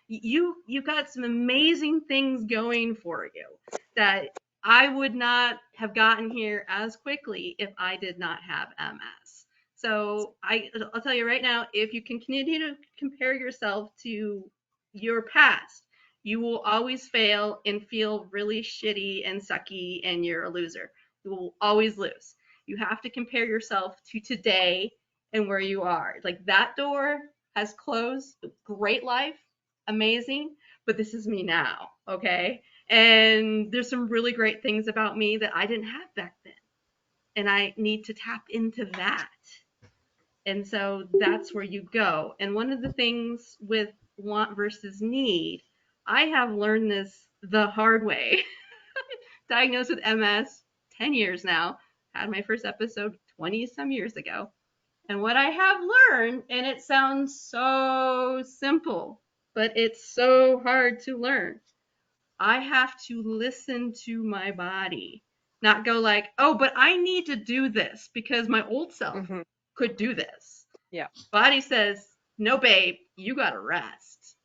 You got some amazing things going for you that I would not have gotten here as quickly if I did not have MS. So I'll tell you right now, if you can continue to compare yourself to your past, you will always fail and feel really shitty and sucky, and you're a loser. You will always lose. You have to compare yourself to today and where you are. Like, that door has closed. Great life, amazing, but this is me now, okay? And there's some really great things about me that I didn't have back then. And I need to tap into that. And so that's where you go. And one of the things with want versus need, I have learned this the hard way. Diagnosed with MS 10 years now. Had my first episode 20 some years ago. And what I have learned, and it sounds so simple, but it's so hard to learn. I have to listen to my body, not go like, oh, but I need to do this because my old self could do this. Yeah. Body says, no, babe, you got to rest.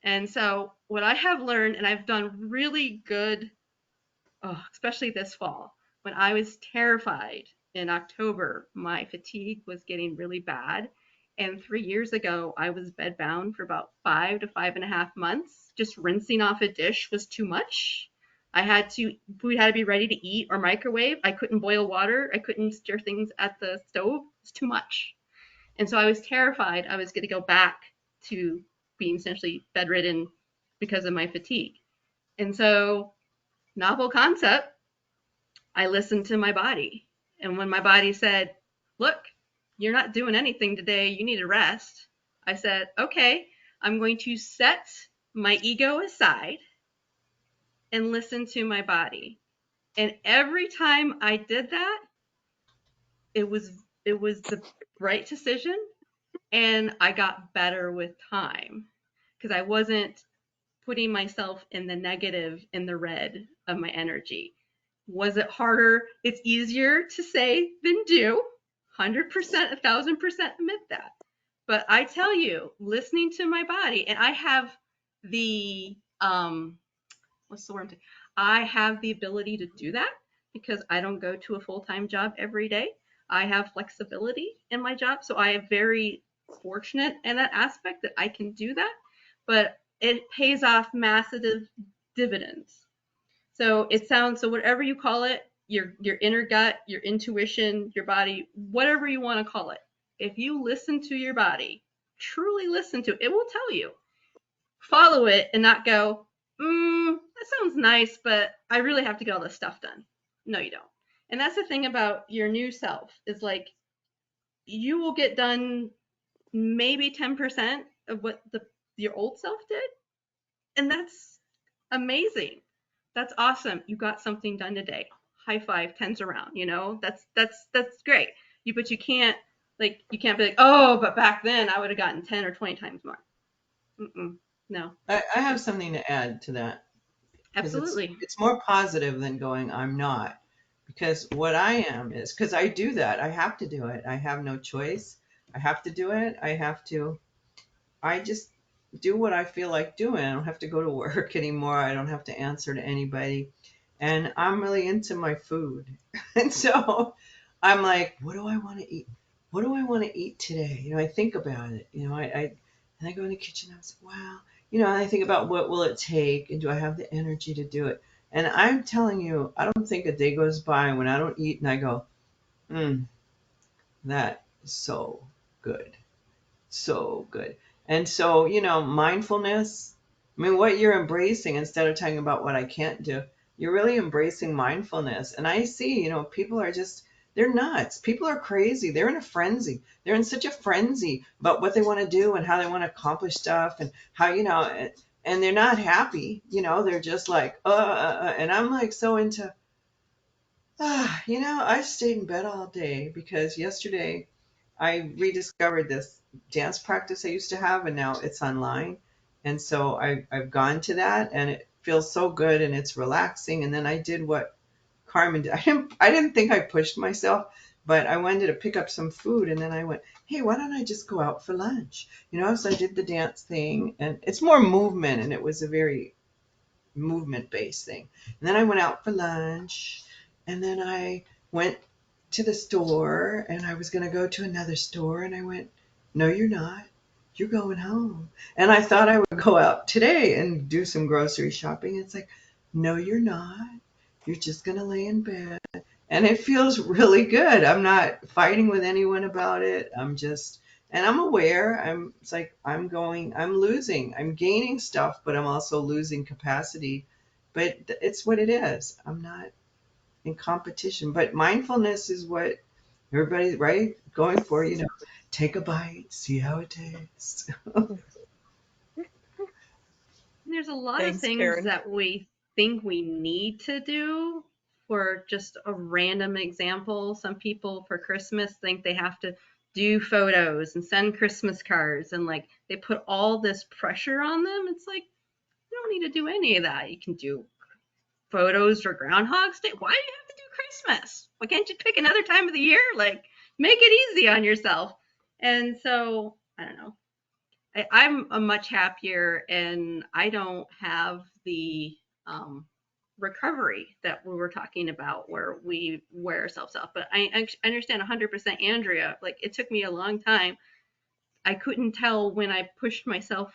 And so what I have learned, and I've done really good, especially this fall, when I was terrified in October, my fatigue was getting really bad. And 3 years ago, I was bedbound for about 5 to 5.5 months. Just rinsing off a dish was too much. Food had to be ready to eat or microwave. I couldn't boil water. I couldn't stir things at the stove. It was too much. And so I was terrified I was going to go back to being essentially bedridden because of my fatigue. And so, novel concept, I listened to my body. And when my body said, look, you're not doing anything today, you need to rest, I said, okay, I'm going to set my ego aside and listen to my body. And every time I did that, it was the right decision, and I got better with time because I wasn't putting myself in the negative, in the red of my energy. Was it harder? It's easier to say than do. 100%, 1000% admit that. But I tell you, listening to my body, and I have the what's the word? I have the ability to do that because I don't go to a full-time job every day. I have flexibility in my job, so I am very fortunate in that aspect that I can do that. But it pays off massive dividends. So whatever you call it, your inner gut, your intuition, your body, whatever you want to call it. If you listen to your body, truly listen to it, it will tell you. Follow it and not go, that sounds nice, but I really have to get all this stuff done. No, you don't. And that's the thing about your new self is like, you will get done maybe 10% of what your old self did. And that's amazing. That's awesome. You got something done today. High five, tens around, that's great. But you can't be like, oh, but back then I would have gotten 10 or 20 times more. No. I have something to add to that. Absolutely. It's more positive than going, I'm not. Because what I am is, because I do that. I have to do it. I have no choice. I have to do it. I just do what I feel like doing. I don't have to go to work anymore. I don't have to answer to anybody. And I'm really into my food. And so I'm like, what do I want to eat? What do I want to eat today? I think about it. And I go in the kitchen and I say, wow. And I think about what will it take and do I have the energy to do it? And I'm telling you, I don't think a day goes by when I don't eat and I go, that is so good. So good. And so, mindfulness, what you're embracing instead of talking about what I can't do, you're really embracing mindfulness. And I see, people are just They're nuts. People are crazy. They're in a frenzy. They're in such a frenzy about what they want to do and how they want to accomplish stuff and how, and they're not happy. They're just like, and I'm like so into, I stayed in bed all day because yesterday I rediscovered this dance practice I used to have, and now it's online. And so I've gone to that, and it feels so good and it's relaxing. And then I did what Carmen did. I didn't think I pushed myself, but I wanted to pick up some food, and then I went, hey, why don't I just go out for lunch? So I did the dance thing, and it's more movement, and it was a very movement based thing. And then I went out for lunch, and then I went to the store, and I was going to go to another store, and I went, no, you're not. You're going home. And I thought I would go out today and do some grocery shopping. It's like, no, you're not. You're just going to lay in bed. And it feels really good. I'm not fighting with anyone about it. And I'm aware. It's like I'm losing, I'm gaining stuff, but I'm also losing capacity. But it's what it is. I'm not in competition. But mindfulness is what everybody's right going for. Take a bite, see how it tastes. There's a lot of Thanks, things Karen. that we think we need to do. For just a random example, some people for Christmas think they have to do photos and send Christmas cards, and like they put all this pressure on them. It's like, you don't need to do any of that. You can do photos for Groundhog's Day. Why do you have to do Christmas? Why can't you pick another time of the year? Like, make it easy on yourself. And so, I don't know. I'm a much happier, and I don't have the recovery that we were talking about where we wear ourselves out. But I understand 100% Andrea. Like, it took me a long time. I couldn't tell when I pushed myself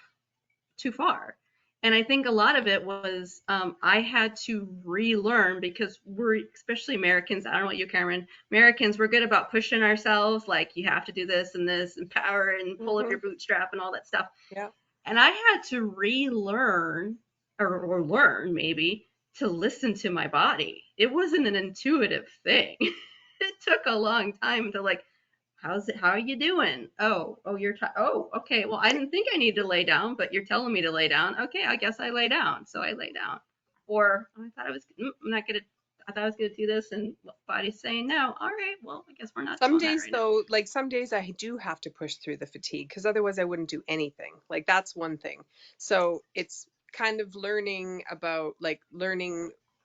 too far. And I think a lot of it was I had to relearn, because we're, especially Americans, I don't know what you, Cameron, Americans, we're good about pushing ourselves, like you have to do this and power and pull up your bootstrap and all that stuff. Yeah. And I had to relearn, or learn maybe, to listen to my body. It wasn't an intuitive thing. It took a long time to like, how's it? How are you doing? Oh, you're tired. Oh, okay. Well, I didn't think I need to lay down, but you're telling me to lay down. Okay, I guess I lay down. So I lay down. Or I thought I was, I'm not gonna. I thought I was gonna do this, and body's saying no. All right. Well, I guess we're not Some doing that days, right now. though, like some days I do have to push through the fatigue because otherwise I wouldn't do anything. Like that's one thing. So it's kind of learning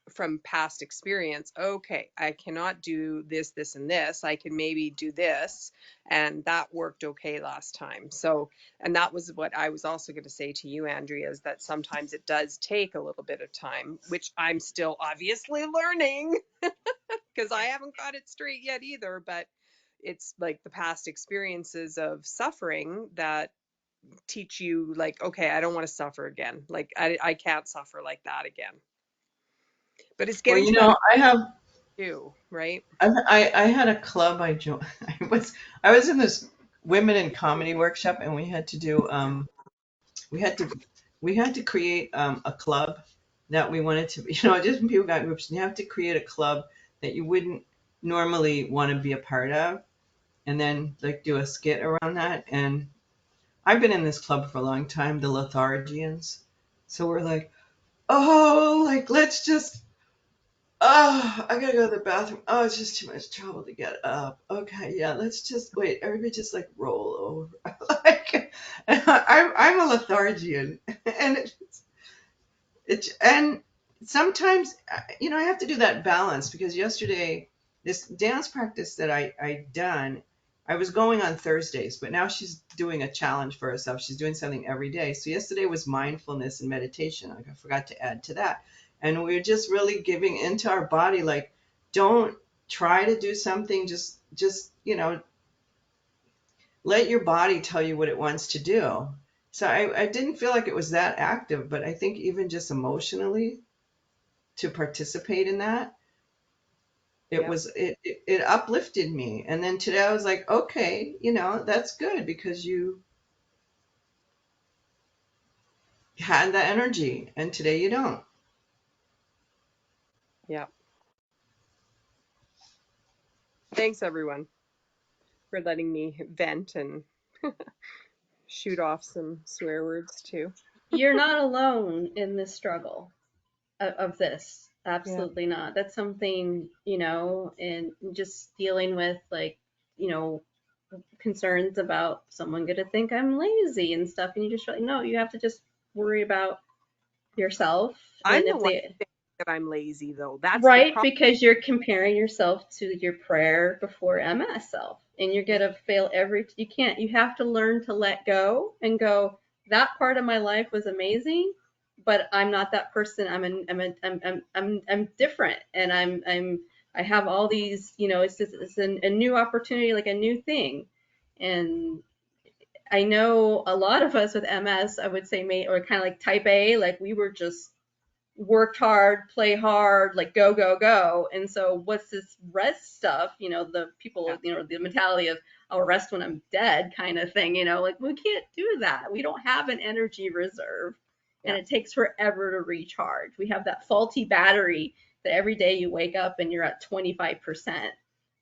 from past experience. Okay, I cannot do this, this, and this. I can maybe do this. And that worked okay last time. So, and that was what I was also going to say to you, Andrea, is that sometimes it does take a little bit of time, which I'm still obviously learning because I haven't got it straight yet either. But it's like the past experiences of suffering that teach you, like, okay, I don't want to suffer again. Like I can't suffer like that again. But it's Well, getting to that I have too, right? I had a club I joined. I was in this women in comedy workshop, and we had to do we had to we had to create a club that we wanted to, just when people got groups, and you have to create a club that you wouldn't normally want to be a part of, and then like do a skit around that. And I've been in this club for a long time, the Lethargians. So we're like, oh, like let's just, oh, I gotta go to the bathroom. Oh, it's just too much trouble to get up. Okay, yeah, let's just wait. Everybody just like roll over. Like, I'm a Lethargian, and and sometimes I have to do that balance, because yesterday this dance practice that I done, I was going on Thursdays, but now she's doing a challenge for herself. She's doing something every day. So yesterday was mindfulness and meditation. Like, I forgot to add to that. And we're just really giving into our body, like, don't try to do something, just let your body tell you what it wants to do. So I didn't feel like it was that active, but I think even just emotionally to participate in that, it Yeah. was it uplifted me. And then today I was like, okay, that's good, because you had that energy, and today you don't. Yeah. Thanks everyone for letting me vent and shoot off some swear words too. You're not alone in this struggle of this. Yeah. Absolutely not. That's something, and just dealing with like, you know, concerns about someone going to think I'm lazy and stuff. And you just, no, you have to just worry about yourself. I'm And the if one they, who thinks that I'm lazy though. That's the right, problem. because you're comparing yourself to your prayer before MS self, and you're Yeah. gonna fail you can't. You have to learn to let go and go. That part of my life was amazing, but I'm not that person. I'm different, and I have all these. It's a new opportunity, like a new thing, and I know a lot of us with MS, I would say, or kind of like type A, like we were just worked hard, play hard, like go, go, go. And so what's this rest stuff? The people, Yeah. the mentality of I'll rest when I'm dead kind of thing, like we can't do that. We don't have an energy reserve and Yeah. it takes forever to recharge. We have that faulty battery that every day you wake up and you're at 25%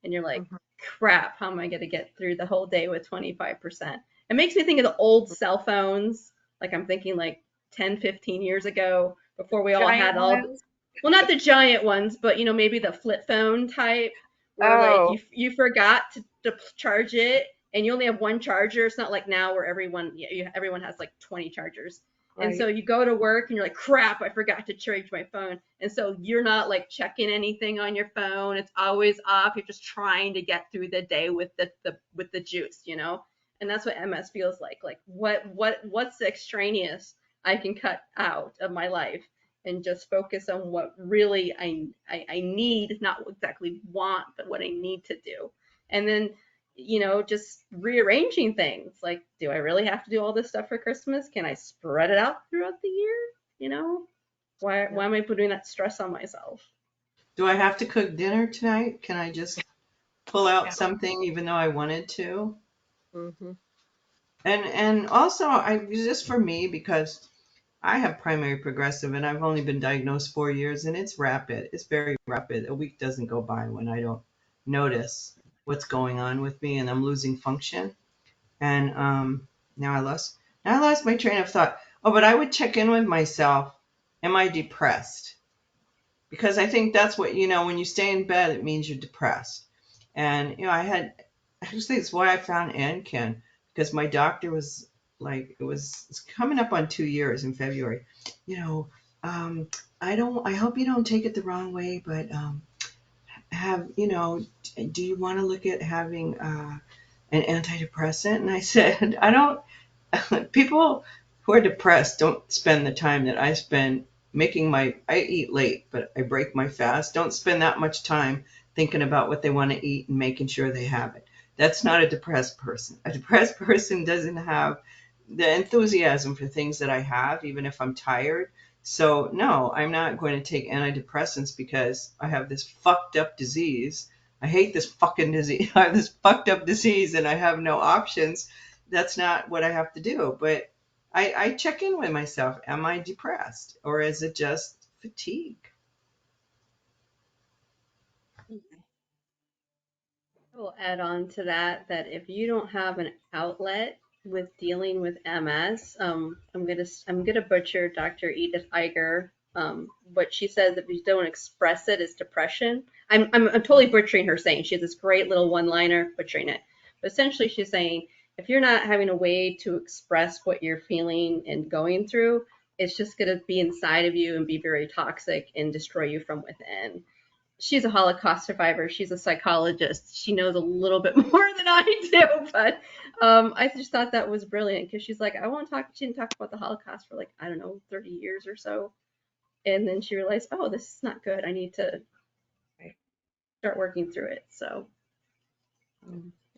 and you're like, Mhm. crap, how am I going to get through the whole day with 25%? It makes me think of the old cell phones. Like I'm thinking like 10, 15 years ago before we all Giant had ones. well, not the giant ones, but maybe the flip phone type where like Oh, you forgot to charge it and you only have one charger. It's not like now where everyone has like 20 chargers. And so right. you go to work and you're like, crap, I forgot to charge my phone. And so you're not like checking anything on your phone. It's always off. You're just trying to get through the day with the juice. And that's what MS feels like. Like what's the extraneous I can cut out of my life and just focus on what really I need, not exactly want, but what I need to do. And then, just rearranging things. Like, do I really have to do all this stuff for Christmas? Can I spread it out throughout the year? You know, why Yeah. am I putting that stress on myself? Do I have to cook dinner tonight? Can I just pull out Yeah. something even though I wanted to? Mhm. And also, I just for me because I have primary progressive and I've only been diagnosed 4 years and it's rapid. It's very rapid. A week doesn't go by when I don't notice what's going on with me and I'm losing function. And now I lost my train of thought. Oh, but I would check in with myself. Am I depressed? Because I think that's what when you stay in bed, it means you're depressed. And actually it's why I found AnCan because my doctor was like it's coming up on 2 years in February. You know, I hope you don't take it the wrong way, but do you want to look at having an antidepressant? And I said, I don't. People who are depressed don't spend the time that I spend I eat late, but I break my fast. Don't spend that much time thinking about what they want to eat and making sure they have it. That's not a depressed person. A depressed person doesn't have the enthusiasm for things that I have, even if I'm tired. So, no, I'm not going to take antidepressants because I have this fucked up disease. I hate this fucking disease. I have this fucked up disease and I have no options. That's not what I have to do. But I check in with myself. Am I depressed or is it just fatigue? I will add on to that if you don't have an outlet with dealing with MS, I'm gonna butcher Dr. Edith Eiger. What she says if you don't express it is depression. I'm totally butchering her saying. She has this great little one-liner butchering it, but essentially she's saying if you're not having a way to express what you're feeling and going through, it's just gonna be inside of you and be very toxic and destroy you from within. She's a Holocaust survivor. She's a psychologist. She knows a little bit more than I do, but I just thought that was brilliant because she's like, I want to talk. She didn't talk about the Holocaust for like I don't know 30 years or so, and then she realized, oh, this is not good. I need to start working through it. So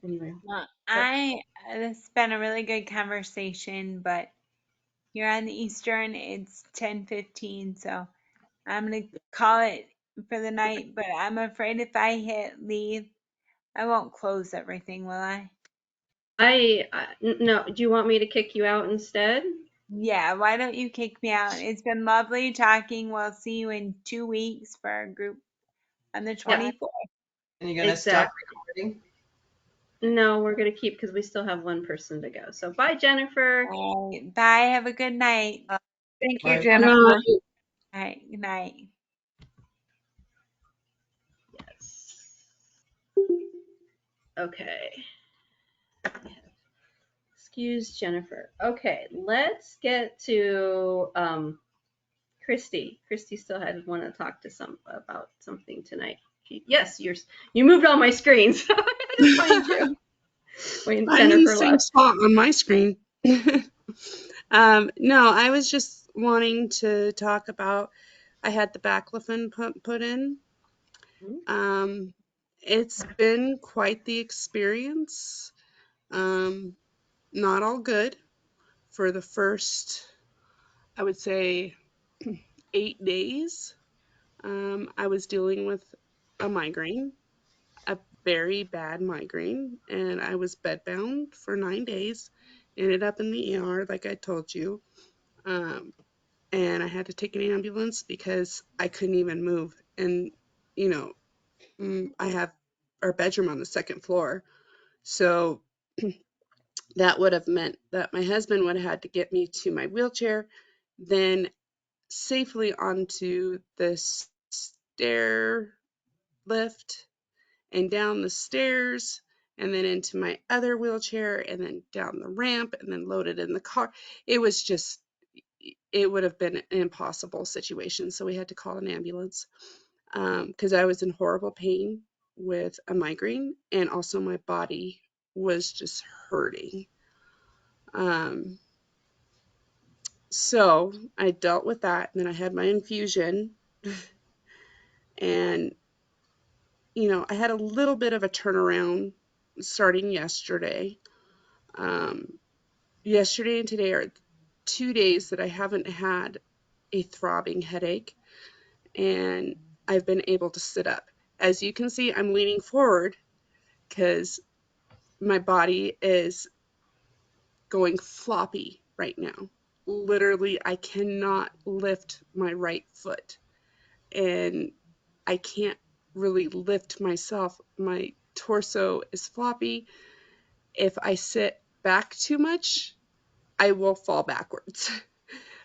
anyway, Well, but this has been a really good conversation, but here on the Eastern, it's 10:15, so I'm gonna call it for the night. But I'm afraid if I hit leave, I won't close everything, will I? no. Do you want me to kick you out instead? Yeah, why don't you kick me out? It's been lovely talking. We'll see you in 2 weeks for our group on the Yep. 24th. And you're going to stop recording? No, we're going to keep because we still have one person to go. So bye, Jennifer. All right. Bye. Have a good night. Thank you, Bye. Jennifer. No. All right. Good night. Yes. Okay. Excuse Jennifer. Okay, let's get to Christy. Christy still had want to talk to about something tonight. Yes, you moved all my screens. I had to find you. When I'm in the Jennifer same left. spot on my screen. No, I was just wanting to talk about, I had the Baclofen put in. It's been quite the experience. Not all good for the first, I would say, 8 days. I was dealing with a migraine, a very bad migraine, and I was bedbound for 9 days. Ended up in the ER, like I told you. Um, and I had to take an ambulance because I couldn't even move. And, you know, I have our bedroom on the second floor. So that would have meant that my husband would have had to get me to my wheelchair, then safely onto the stair lift and down the stairs and then into my other wheelchair and then down the ramp and then loaded in the car. It was just, it would have been an impossible situation. So we had to call an ambulance because I was in horrible pain with a migraine and also my body was just hurting. Um, so I dealt with that and then I had my infusion and I had a little bit of a turnaround starting yesterday. Um, Yesterday and today are 2 days that I haven't had a throbbing headache, and I've been able to sit up. As you can see, I'm leaning forward because my body is going floppy right now. Literally, I cannot lift my right foot, and I can't really lift myself. My torso is floppy. If I sit back too much, I will fall backwards.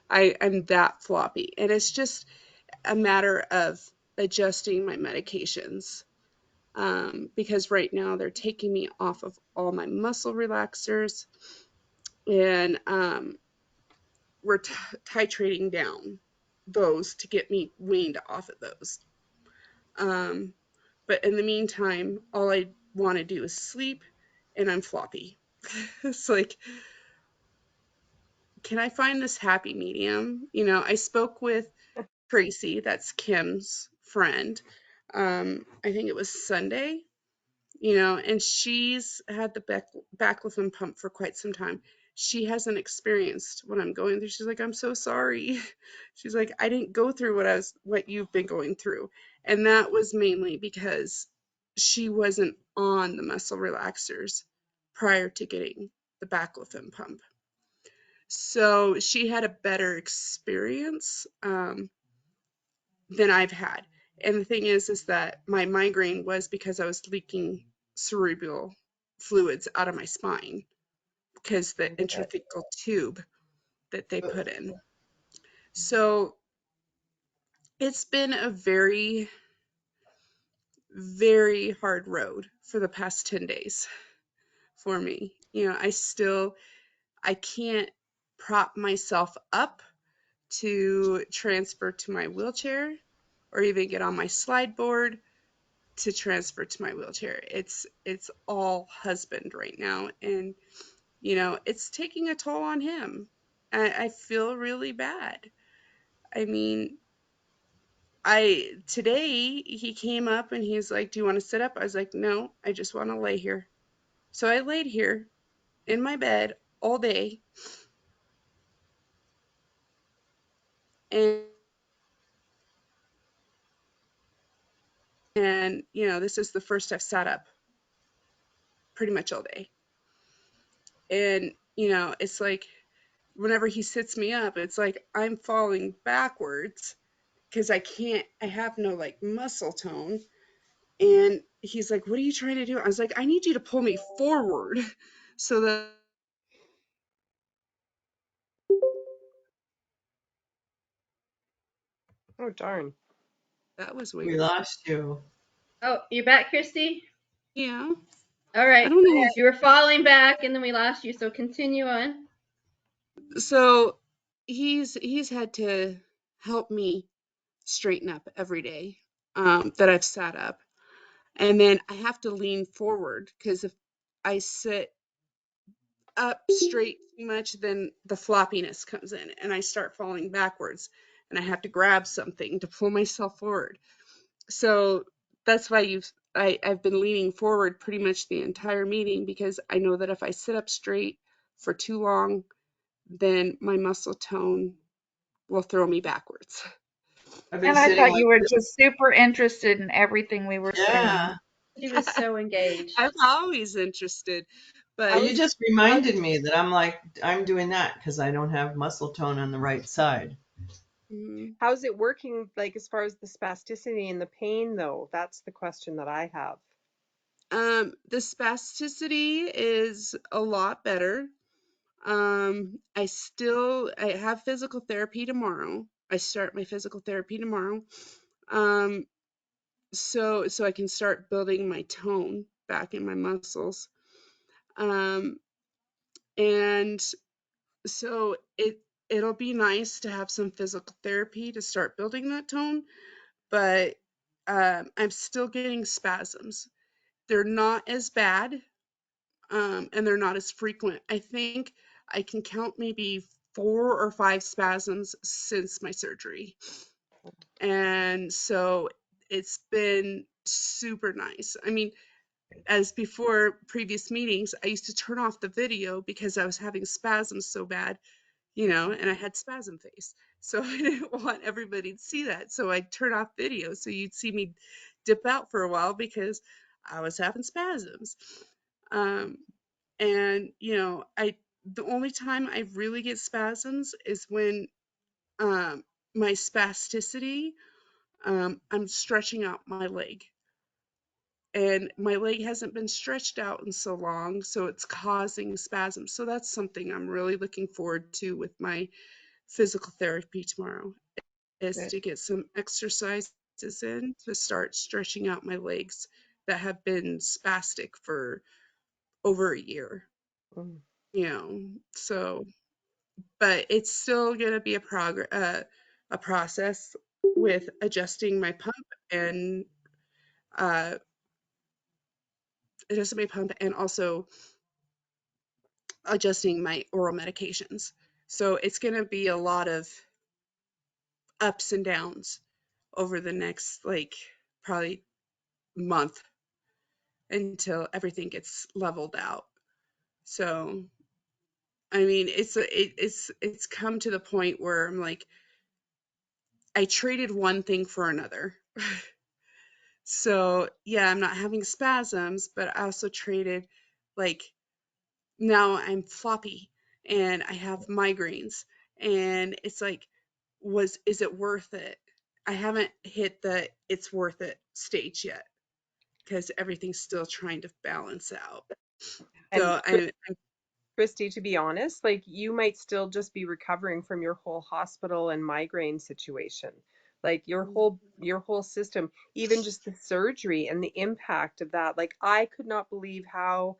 I'm that floppy. And it's just a matter of adjusting my medications. Because right now they're taking me off of all my muscle relaxers and we're titrating down those to get me weaned off of those. Um, but in the meantime, all I want to do is sleep and I'm floppy. It's like, can I find this happy medium? I spoke with Tracy, that's Kim's friend. I think it was Sunday, and she's had the Baclofen pump for quite some time. She hasn't experienced what I'm going through. She's like, I'm so sorry. She's like, I didn't go through what you've been going through. And that was mainly because she wasn't on the muscle relaxers prior to getting the Baclofen pump. So she had a better experience than I've had. And the thing is that my migraine was because I was leaking cerebral fluids out of my spine because the intrathecal tube that they put in. So it's been a very, very hard road for the past 10 days for me. I can't prop myself up to transfer to my wheelchair or even get on my slide board to transfer to my wheelchair. It's all husband right now, and it's taking a toll on him. I feel really bad. I mean, I today he came up and he's like, "Do you want to sit up?" I was like, "No, I just want to lay here." So I laid here in my bed all day, and this is the first I've sat up pretty much all day. And it's like whenever he sits me up, it's like I'm falling backwards because I have no like muscle tone. And he's like, "What are you trying to do?" I was like, "I need you to pull me forward so that Oh, darn. that was We weird." lost you. Oh, you back, Christy? Yeah. All I right. don't know You were falling back and then we lost you, so continue on. so he's had to help me straighten up every day that I've sat up. And then I have to lean forward because if I sit up straight too much, then the floppiness comes in and I start falling backwards and I have to grab something to pull myself forward. So that's why I've been leaning forward pretty much the entire meeting because I know that if I sit up straight for too long, then my muscle tone will throw me backwards. I've been And I sitting thought like you were this. just super interested in everything we were saying. Yeah. She was so engaged. I'm always interested, Well, but you just reminded me that I'm doing that because I don't have muscle tone on the right side. mm, How's it working, like as far as the spasticity and the pain, though? That's the question that I have. the spasticity is a lot better. I have physical therapy tomorrow. I start my physical therapy tomorrow. Um, so I can start building my tone back in my muscles. Um, and so it'll be nice to have some physical therapy to start building that tone, but I'm still getting spasms. They're not as bad, and they're not as frequent. I think I can count maybe 4 or 5 spasms since my surgery. And so it's been super nice. I mean, as before previous meetings, I used to turn off the video because I was having spasms so bad, and I had spasm face. So I didn't want everybody to see that. So I'd turn off video so you'd see me dip out for a while because I was having spasms. Um, and I the only time I really get spasms is when um, my spasticity, I'm stretching out my leg. And my leg hasn't been stretched out in so long, so it's causing spasms. So that's something I'm really looking forward to with my physical therapy tomorrow, is Good. to get some exercises in to start stretching out my legs that have been spastic for over a year. Mm. So but it's still going to be a process with adjusting my pump and uh, adjusting my pump and also adjusting my oral medications. So it's going to be a lot of ups and downs over the next like probably month until everything gets leveled out. So I mean, it's come to the point where I'm like, I traded one thing for another. So yeah, I'm not having spasms, but I also traded like now I'm floppy and I have migraines and it's like is it worth it? I haven't hit the it's worth it stage yet because everything's still trying to balance out. And So I'm Christy, to be honest, like you might still just be recovering from your whole hospital and migraine situation. Like your whole system, even just the surgery and the impact of that. Like I could not believe how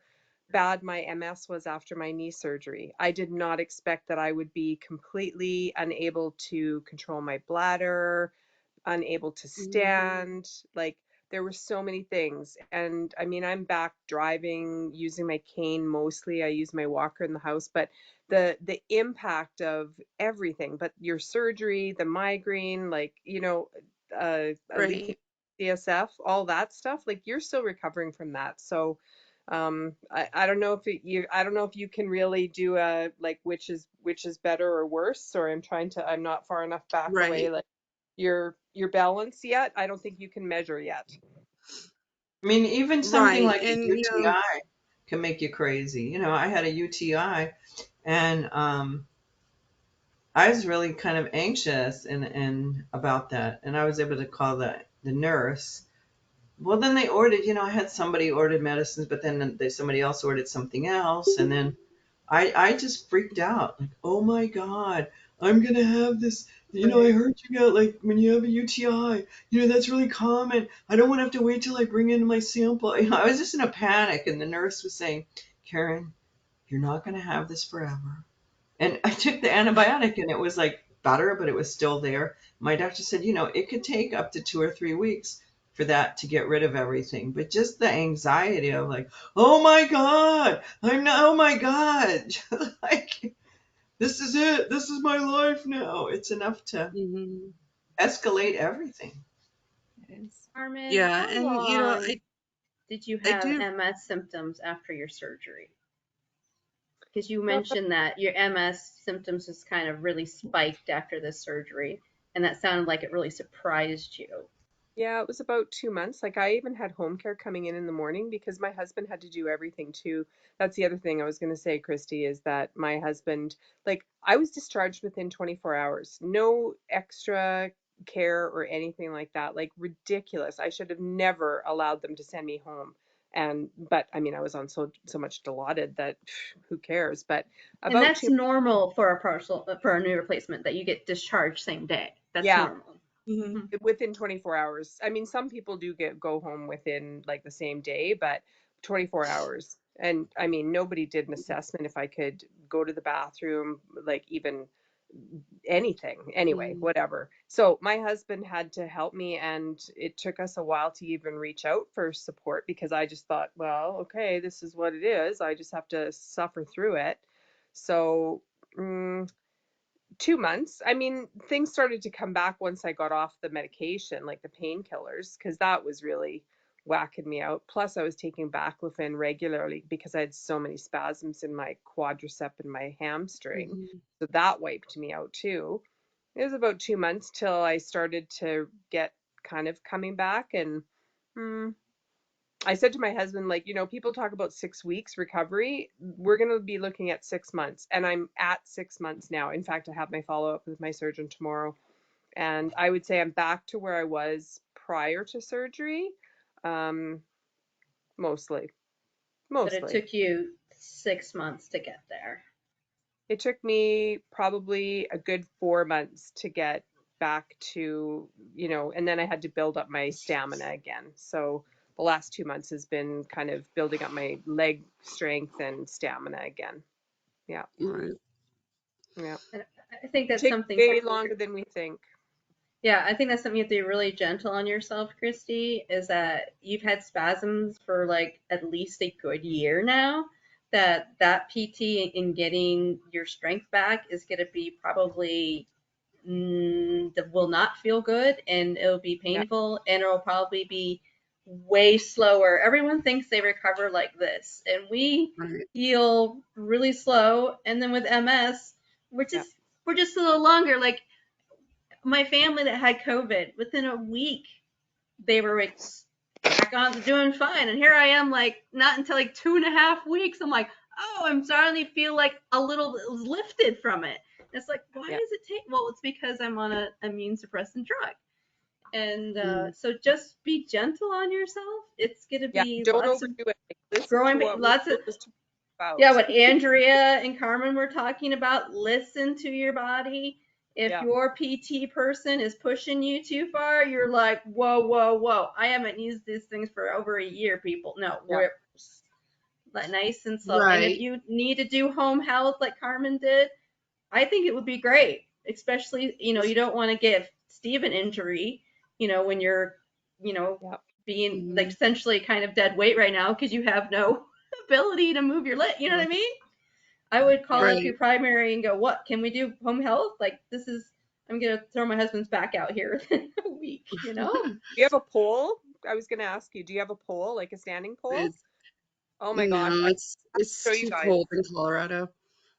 bad my MS was after my knee surgery. I did not expect that I would be completely unable to control my bladder, unable to stand. Like there were so many things. And I mean, I'm back driving, using my cane mostly. I use my walker in the house, but the impact of everything, but your surgery, the migraine, like, a leaking right. CSF, all that stuff, like you're still recovering from that. So I don't know if I don't know if you can really do a like which is better or worse, or I'm not far enough back away, Right. like your balance yet. I don't think you can measure yet. I mean, even something Right. like a And UTI can make you crazy. I had a UTI and I was really kind of anxious and about that. And I was able to call the nurse Well, then they ordered, I had somebody ordered medicines, but then somebody else ordered something else. And then I just freaked out. Like, oh my God, I'm going to have this. I heard you got, like, when you have a UTI, that's really common. I don't want to have to wait till I bring in my sample. I was just in a panic. And the nurse was saying, Karen, you're not going to have this forever. And I took the antibiotic and it was like better, but it was still there. My doctor said, it could take up to 2 or 3 weeks for that to get rid of everything. But just the anxiety of like, oh my God, oh my God, like, this is it. This is my life now. It's enough to Mhm. escalate everything. It is. Carmen, Yeah, how and long did you I have do. MS symptoms after your surgery? Because you mentioned that your MS symptoms just kind of really spiked after the surgery, and that sounded like it really surprised you. Yeah, it was about 2 months. Like I even had home care coming in the morning because my husband had to do everything too. That's the other thing I was going to say, Christy, is that my husband, like I was discharged within 24 hours. No extra care or anything like that. Like ridiculous. I should have never allowed them to send me home. But I mean, I was on so much Dilaudid that who cares? But And about that's two, normal for a knee replacement that you get discharged same day. That's yeah, normal. Mhm. Mhm. within 24 hours. I mean, some people do go home within like the same day, but 24 hours. And I mean, nobody did an assessment if I could go to the bathroom, like even anything. Anyway, Mhm. whatever. So my husband had to help me, and it took us a while to even reach out for support because I just thought, well, okay, this is what it is. I just have to suffer through it. So, 2 months. I mean, things started to come back once I got off the medication, like the painkillers, because that was really whacking me out. Plus, I was taking Baclofen regularly because I had so many spasms in my quadricep and my hamstring. Mhm. So that wiped me out too. It was about 2 months till I started to get kind of coming back. And hmm, I said to my husband, like, people talk about 6 weeks recovery. We're going to be looking at 6 months. And I'm at 6 months now. In fact, I have my follow up with my surgeon tomorrow. And I would say I'm back to where I was prior to surgery. Um, mostly. But it Mostly. took you 6 months to get there. It took me probably a good 4 months to get back to, and then I had to build up my stamina again. So the last 2 months has been kind of building up my leg strength and stamina again. Yeah. Right. Yeah. And I think It that's takes something. way longer than we think. Yeah, I think that's something you have to be really gentle on yourself, Christy, is that you've had spasms for like at least a good year now. That PT and getting your strength back is going to be probably that will not feel good, and it'll be Yeah. painful, and it'll probably be way slower. Everyone thinks they recover like this, and we Right. heal really slow. And then with MS, we're Yeah. just we're just a little longer. Like my family that had COVID, within a week they were like back on to doing fine, and here I am, like not until like 2.5 weeks. I'm like, oh, I'm starting to feel like a little lifted from it. And it's like, why Yeah. does it take? Well, it's because I'm on a immune suppressant drug, and Mm. so just be gentle on yourself. It's gonna Yeah. be Don't lots of overdo it. Like, listen to growing, what we're lots of supposed to talk yeah, about. what Andrea and Carmen were talking about. Listen to your body. If Yeah. your PT person is pushing you too far, you're like, whoa, whoa, whoa. I haven't used these things for over a year, people. No, Yeah. we're nice and slow. And if Right. you need to do home health like Carmen did, I think it would be great. Especially, you don't want to give Steve an injury, when you're, you know, Yeah. being like Mhm. essentially kind of dead weight right now because you have no ability to move your leg. You know what I mean? I would call Yeah. up your Right. primary and go, what, can we do home health? Like, I'm going to throw my husband's back out here within a week? Do you have a pole? I was going to ask you, do you have a pole, like a standing pole? It's Oh my gosh, no, I have to it's show you too guys. cold in Colorado.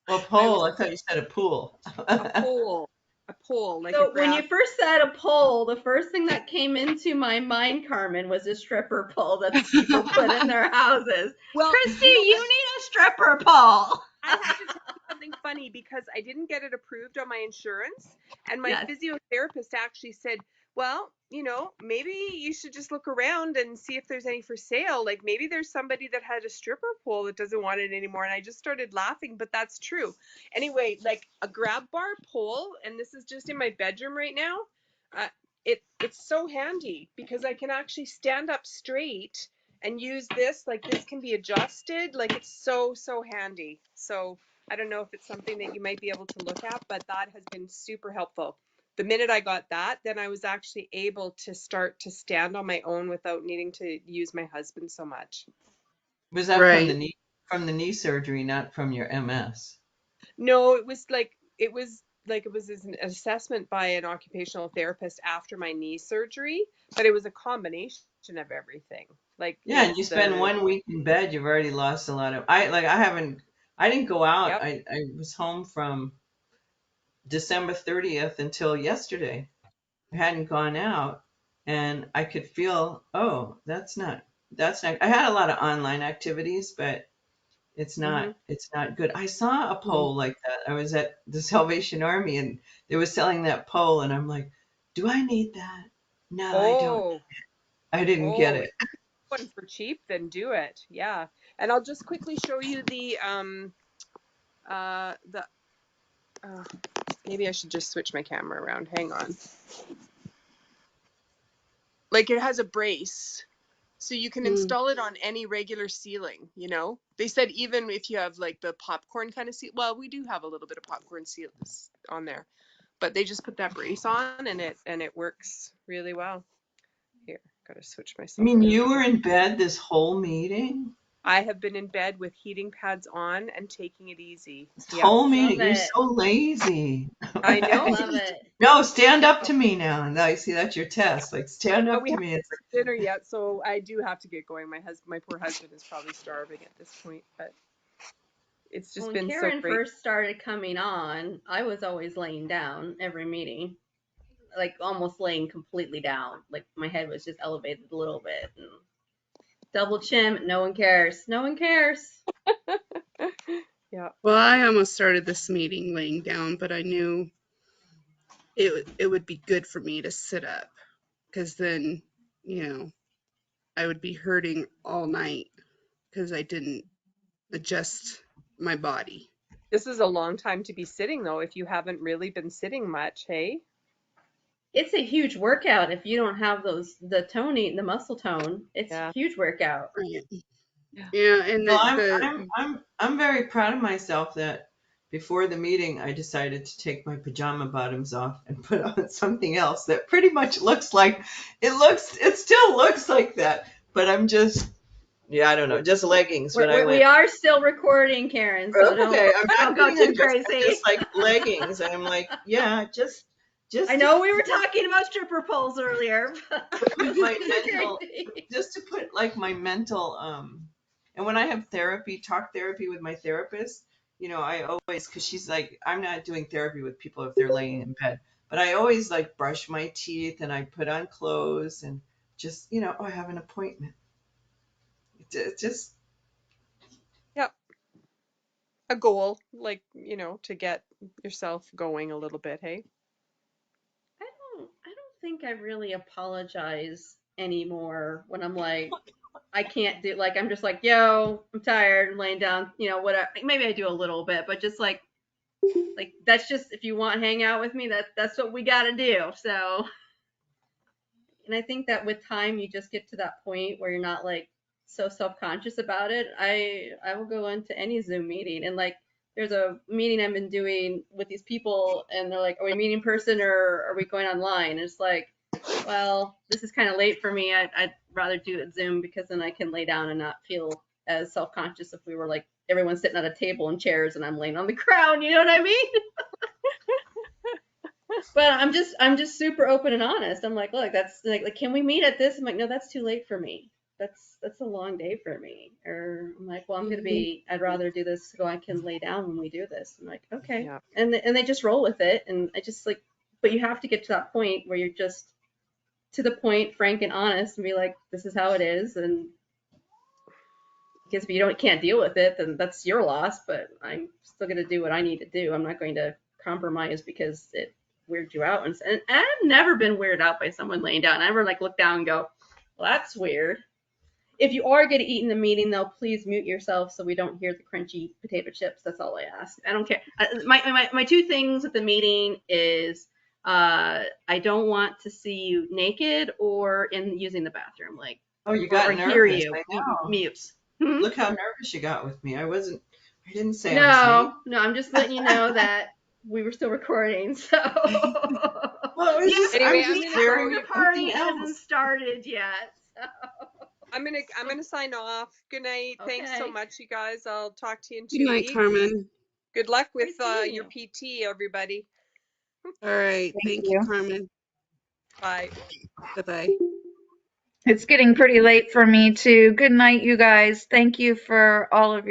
Well, I was pole, I thought you said a pool. a pole, like a So when grass. you first said a pole, the first thing that came into my mind, Carmen, was a stripper pole that people put in their houses. Well, Christy, you know you what? need a stripper pole. I have to tell you something funny because I didn't get it approved on my insurance, and my Yes. physiotherapist actually said, Well, maybe you should just look around and see if there's any for sale. Like maybe there's somebody that had a stripper pole that doesn't want it anymore. And I just started laughing, but that's true. Anyway, like a grab bar pole, and this is just in my bedroom right now. Uh, it's so handy because I can actually stand up straight and use this. Like this can be adjusted. Like it's so handy. So I don't know if it's something that you might be able to look at, but that has been super helpful. The minute I got that, then I was actually able to start to stand on my own without needing to use my husband so much. Was that Right. from the knee surgery, not from your MS? No, it was an assessment by an occupational therapist after my knee surgery, but it was a combination of everything. Like Yeah, and it's you spend the 1 week in bed, you've already lost a lot of. I didn't go out. Yep. I was home from December 30th until yesterday. I hadn't gone out, and I could feel, oh, that's not. I had a lot of online activities, but Mm-hmm. it's not good. I saw a Mm. pole like that. I was at the Salvation Army, and they were selling that pole, and I'm like, do I need that? No, I don't. Oh, I didn't get oh, it. if you get one for cheap, then do it. Yeah. And I'll just quickly show you the maybe I should just switch my camera around. Hang on. Like it has a brace. So you can Mm. install it on any regular ceiling, They said even if you have like the popcorn kind of ceiling, well, we do have a little bit of popcorn ceilings on there, but they just put that brace on and it works really well. Here, gotta switch I myself mean, around you were again. in bed this whole meeting? I have been in bed with heating pads on and taking it easy. This Yeah, whole Love meeting. You're it. so lazy. I know. Love it. No, stand up to me now. No, I see that's your test. Like, stand But up we to haven't me. It's had dinner yet, so I do have to get going. My poor husband is probably starving at this point, but it's just When been so Karen great. first started coming on, I was always laying down every meeting, like almost laying completely down. Like my head was just elevated a little bit. And double chin, no one cares. No one cares. Yeah. Well, I almost started this meeting laying down, but I knew it would be good for me to sit up because then, you know, I would be hurting all night because I didn't adjust my body. This is a long time to be sitting, though, if you haven't really been sitting much, hey? It's a huge workout if you don't have the muscle tone. It's a Yeah. huge workout. Right. Yeah, and well, the I'm very proud of myself that before the meeting I decided to take my pajama bottoms off and put on something else that pretty much looks like it still looks like that, but I'm just I don't know, just leggings when I We went. are still recording, Karen, so Okay, I'm don't not go putting on too dress, crazy. just like leggings, and I'm like, yeah, I just to know we were talking about stripper poles earlier. put my mental Crazy. just to put like my mental and when I have talk therapy with my therapist, I always, because she's like, I'm not doing therapy with people if they're laying in bed, but I always like brush my teeth and I put on clothes and just oh, I have an appointment. It's just Yep. A goal, like, to get yourself going a little bit, hey? I don't think I really apologize anymore when I'm like, I can't do, like, I'm just like, yo, I'm tired, I'm laying down, whatever. Maybe I do a little bit, but just like that's just, if you want to hang out with me, that's what we got to do. So, and I think that with time, you just get to that point where you're not like so self-conscious about it. I will go into any Zoom meeting, and like there's a meeting I've been doing with these people, and they're like, are we meeting in person or are we going online? And it's like, well, this is kind of late for me. I'd rather do it Zoom because then I can lay down and not feel as self-conscious if we were like everyone's sitting at a table and chairs and I'm laying on the ground. You know what I mean? But I'm just super open and honest. I'm like, look, that's like can we meet at this? I'm like, no, that's too late for me. That's a long day for me. Or I'm like, well, I'd rather do this so I can lay down when we do this. I'm like, okay. Yeah. And they just roll with it. And I just like, but you have to get to that point where you're just to the point, frank and honest, and be like, this is how it is. And because if you can't deal with it, then that's your loss. But I'm still going to do what I need to do. I'm not going to compromise because weird you out. And I've never been weirded out by someone laying down. I never like look down and go, well, that's weird. If you are going to eat in the meeting, though, please mute yourself so we don't hear the crunchy potato chips. That's all I ask. I don't care. My two things at the meeting is I don't want to see you naked or in using the bathroom. Like, Oh, you got or nervous. hear you. I know. Mute. Look how nervous you got with me. I didn't say I was No, naked. no, I'm just letting you know that we were still recording. So, Well, it was just, Anyway, I was I'm just gonna hearing the party something hasn't else. started yet. So. I'm gonna sign off. Good night. Thanks so Okay. much, you guys. I'll talk to you in Good 2 night, weeks. Carmen. Good luck with Great seeing your you. PT, everybody. All right. Thank you, Carmen. Bye. Bye-bye. It's getting pretty late for me too. Good night, you guys. Thank you for all of your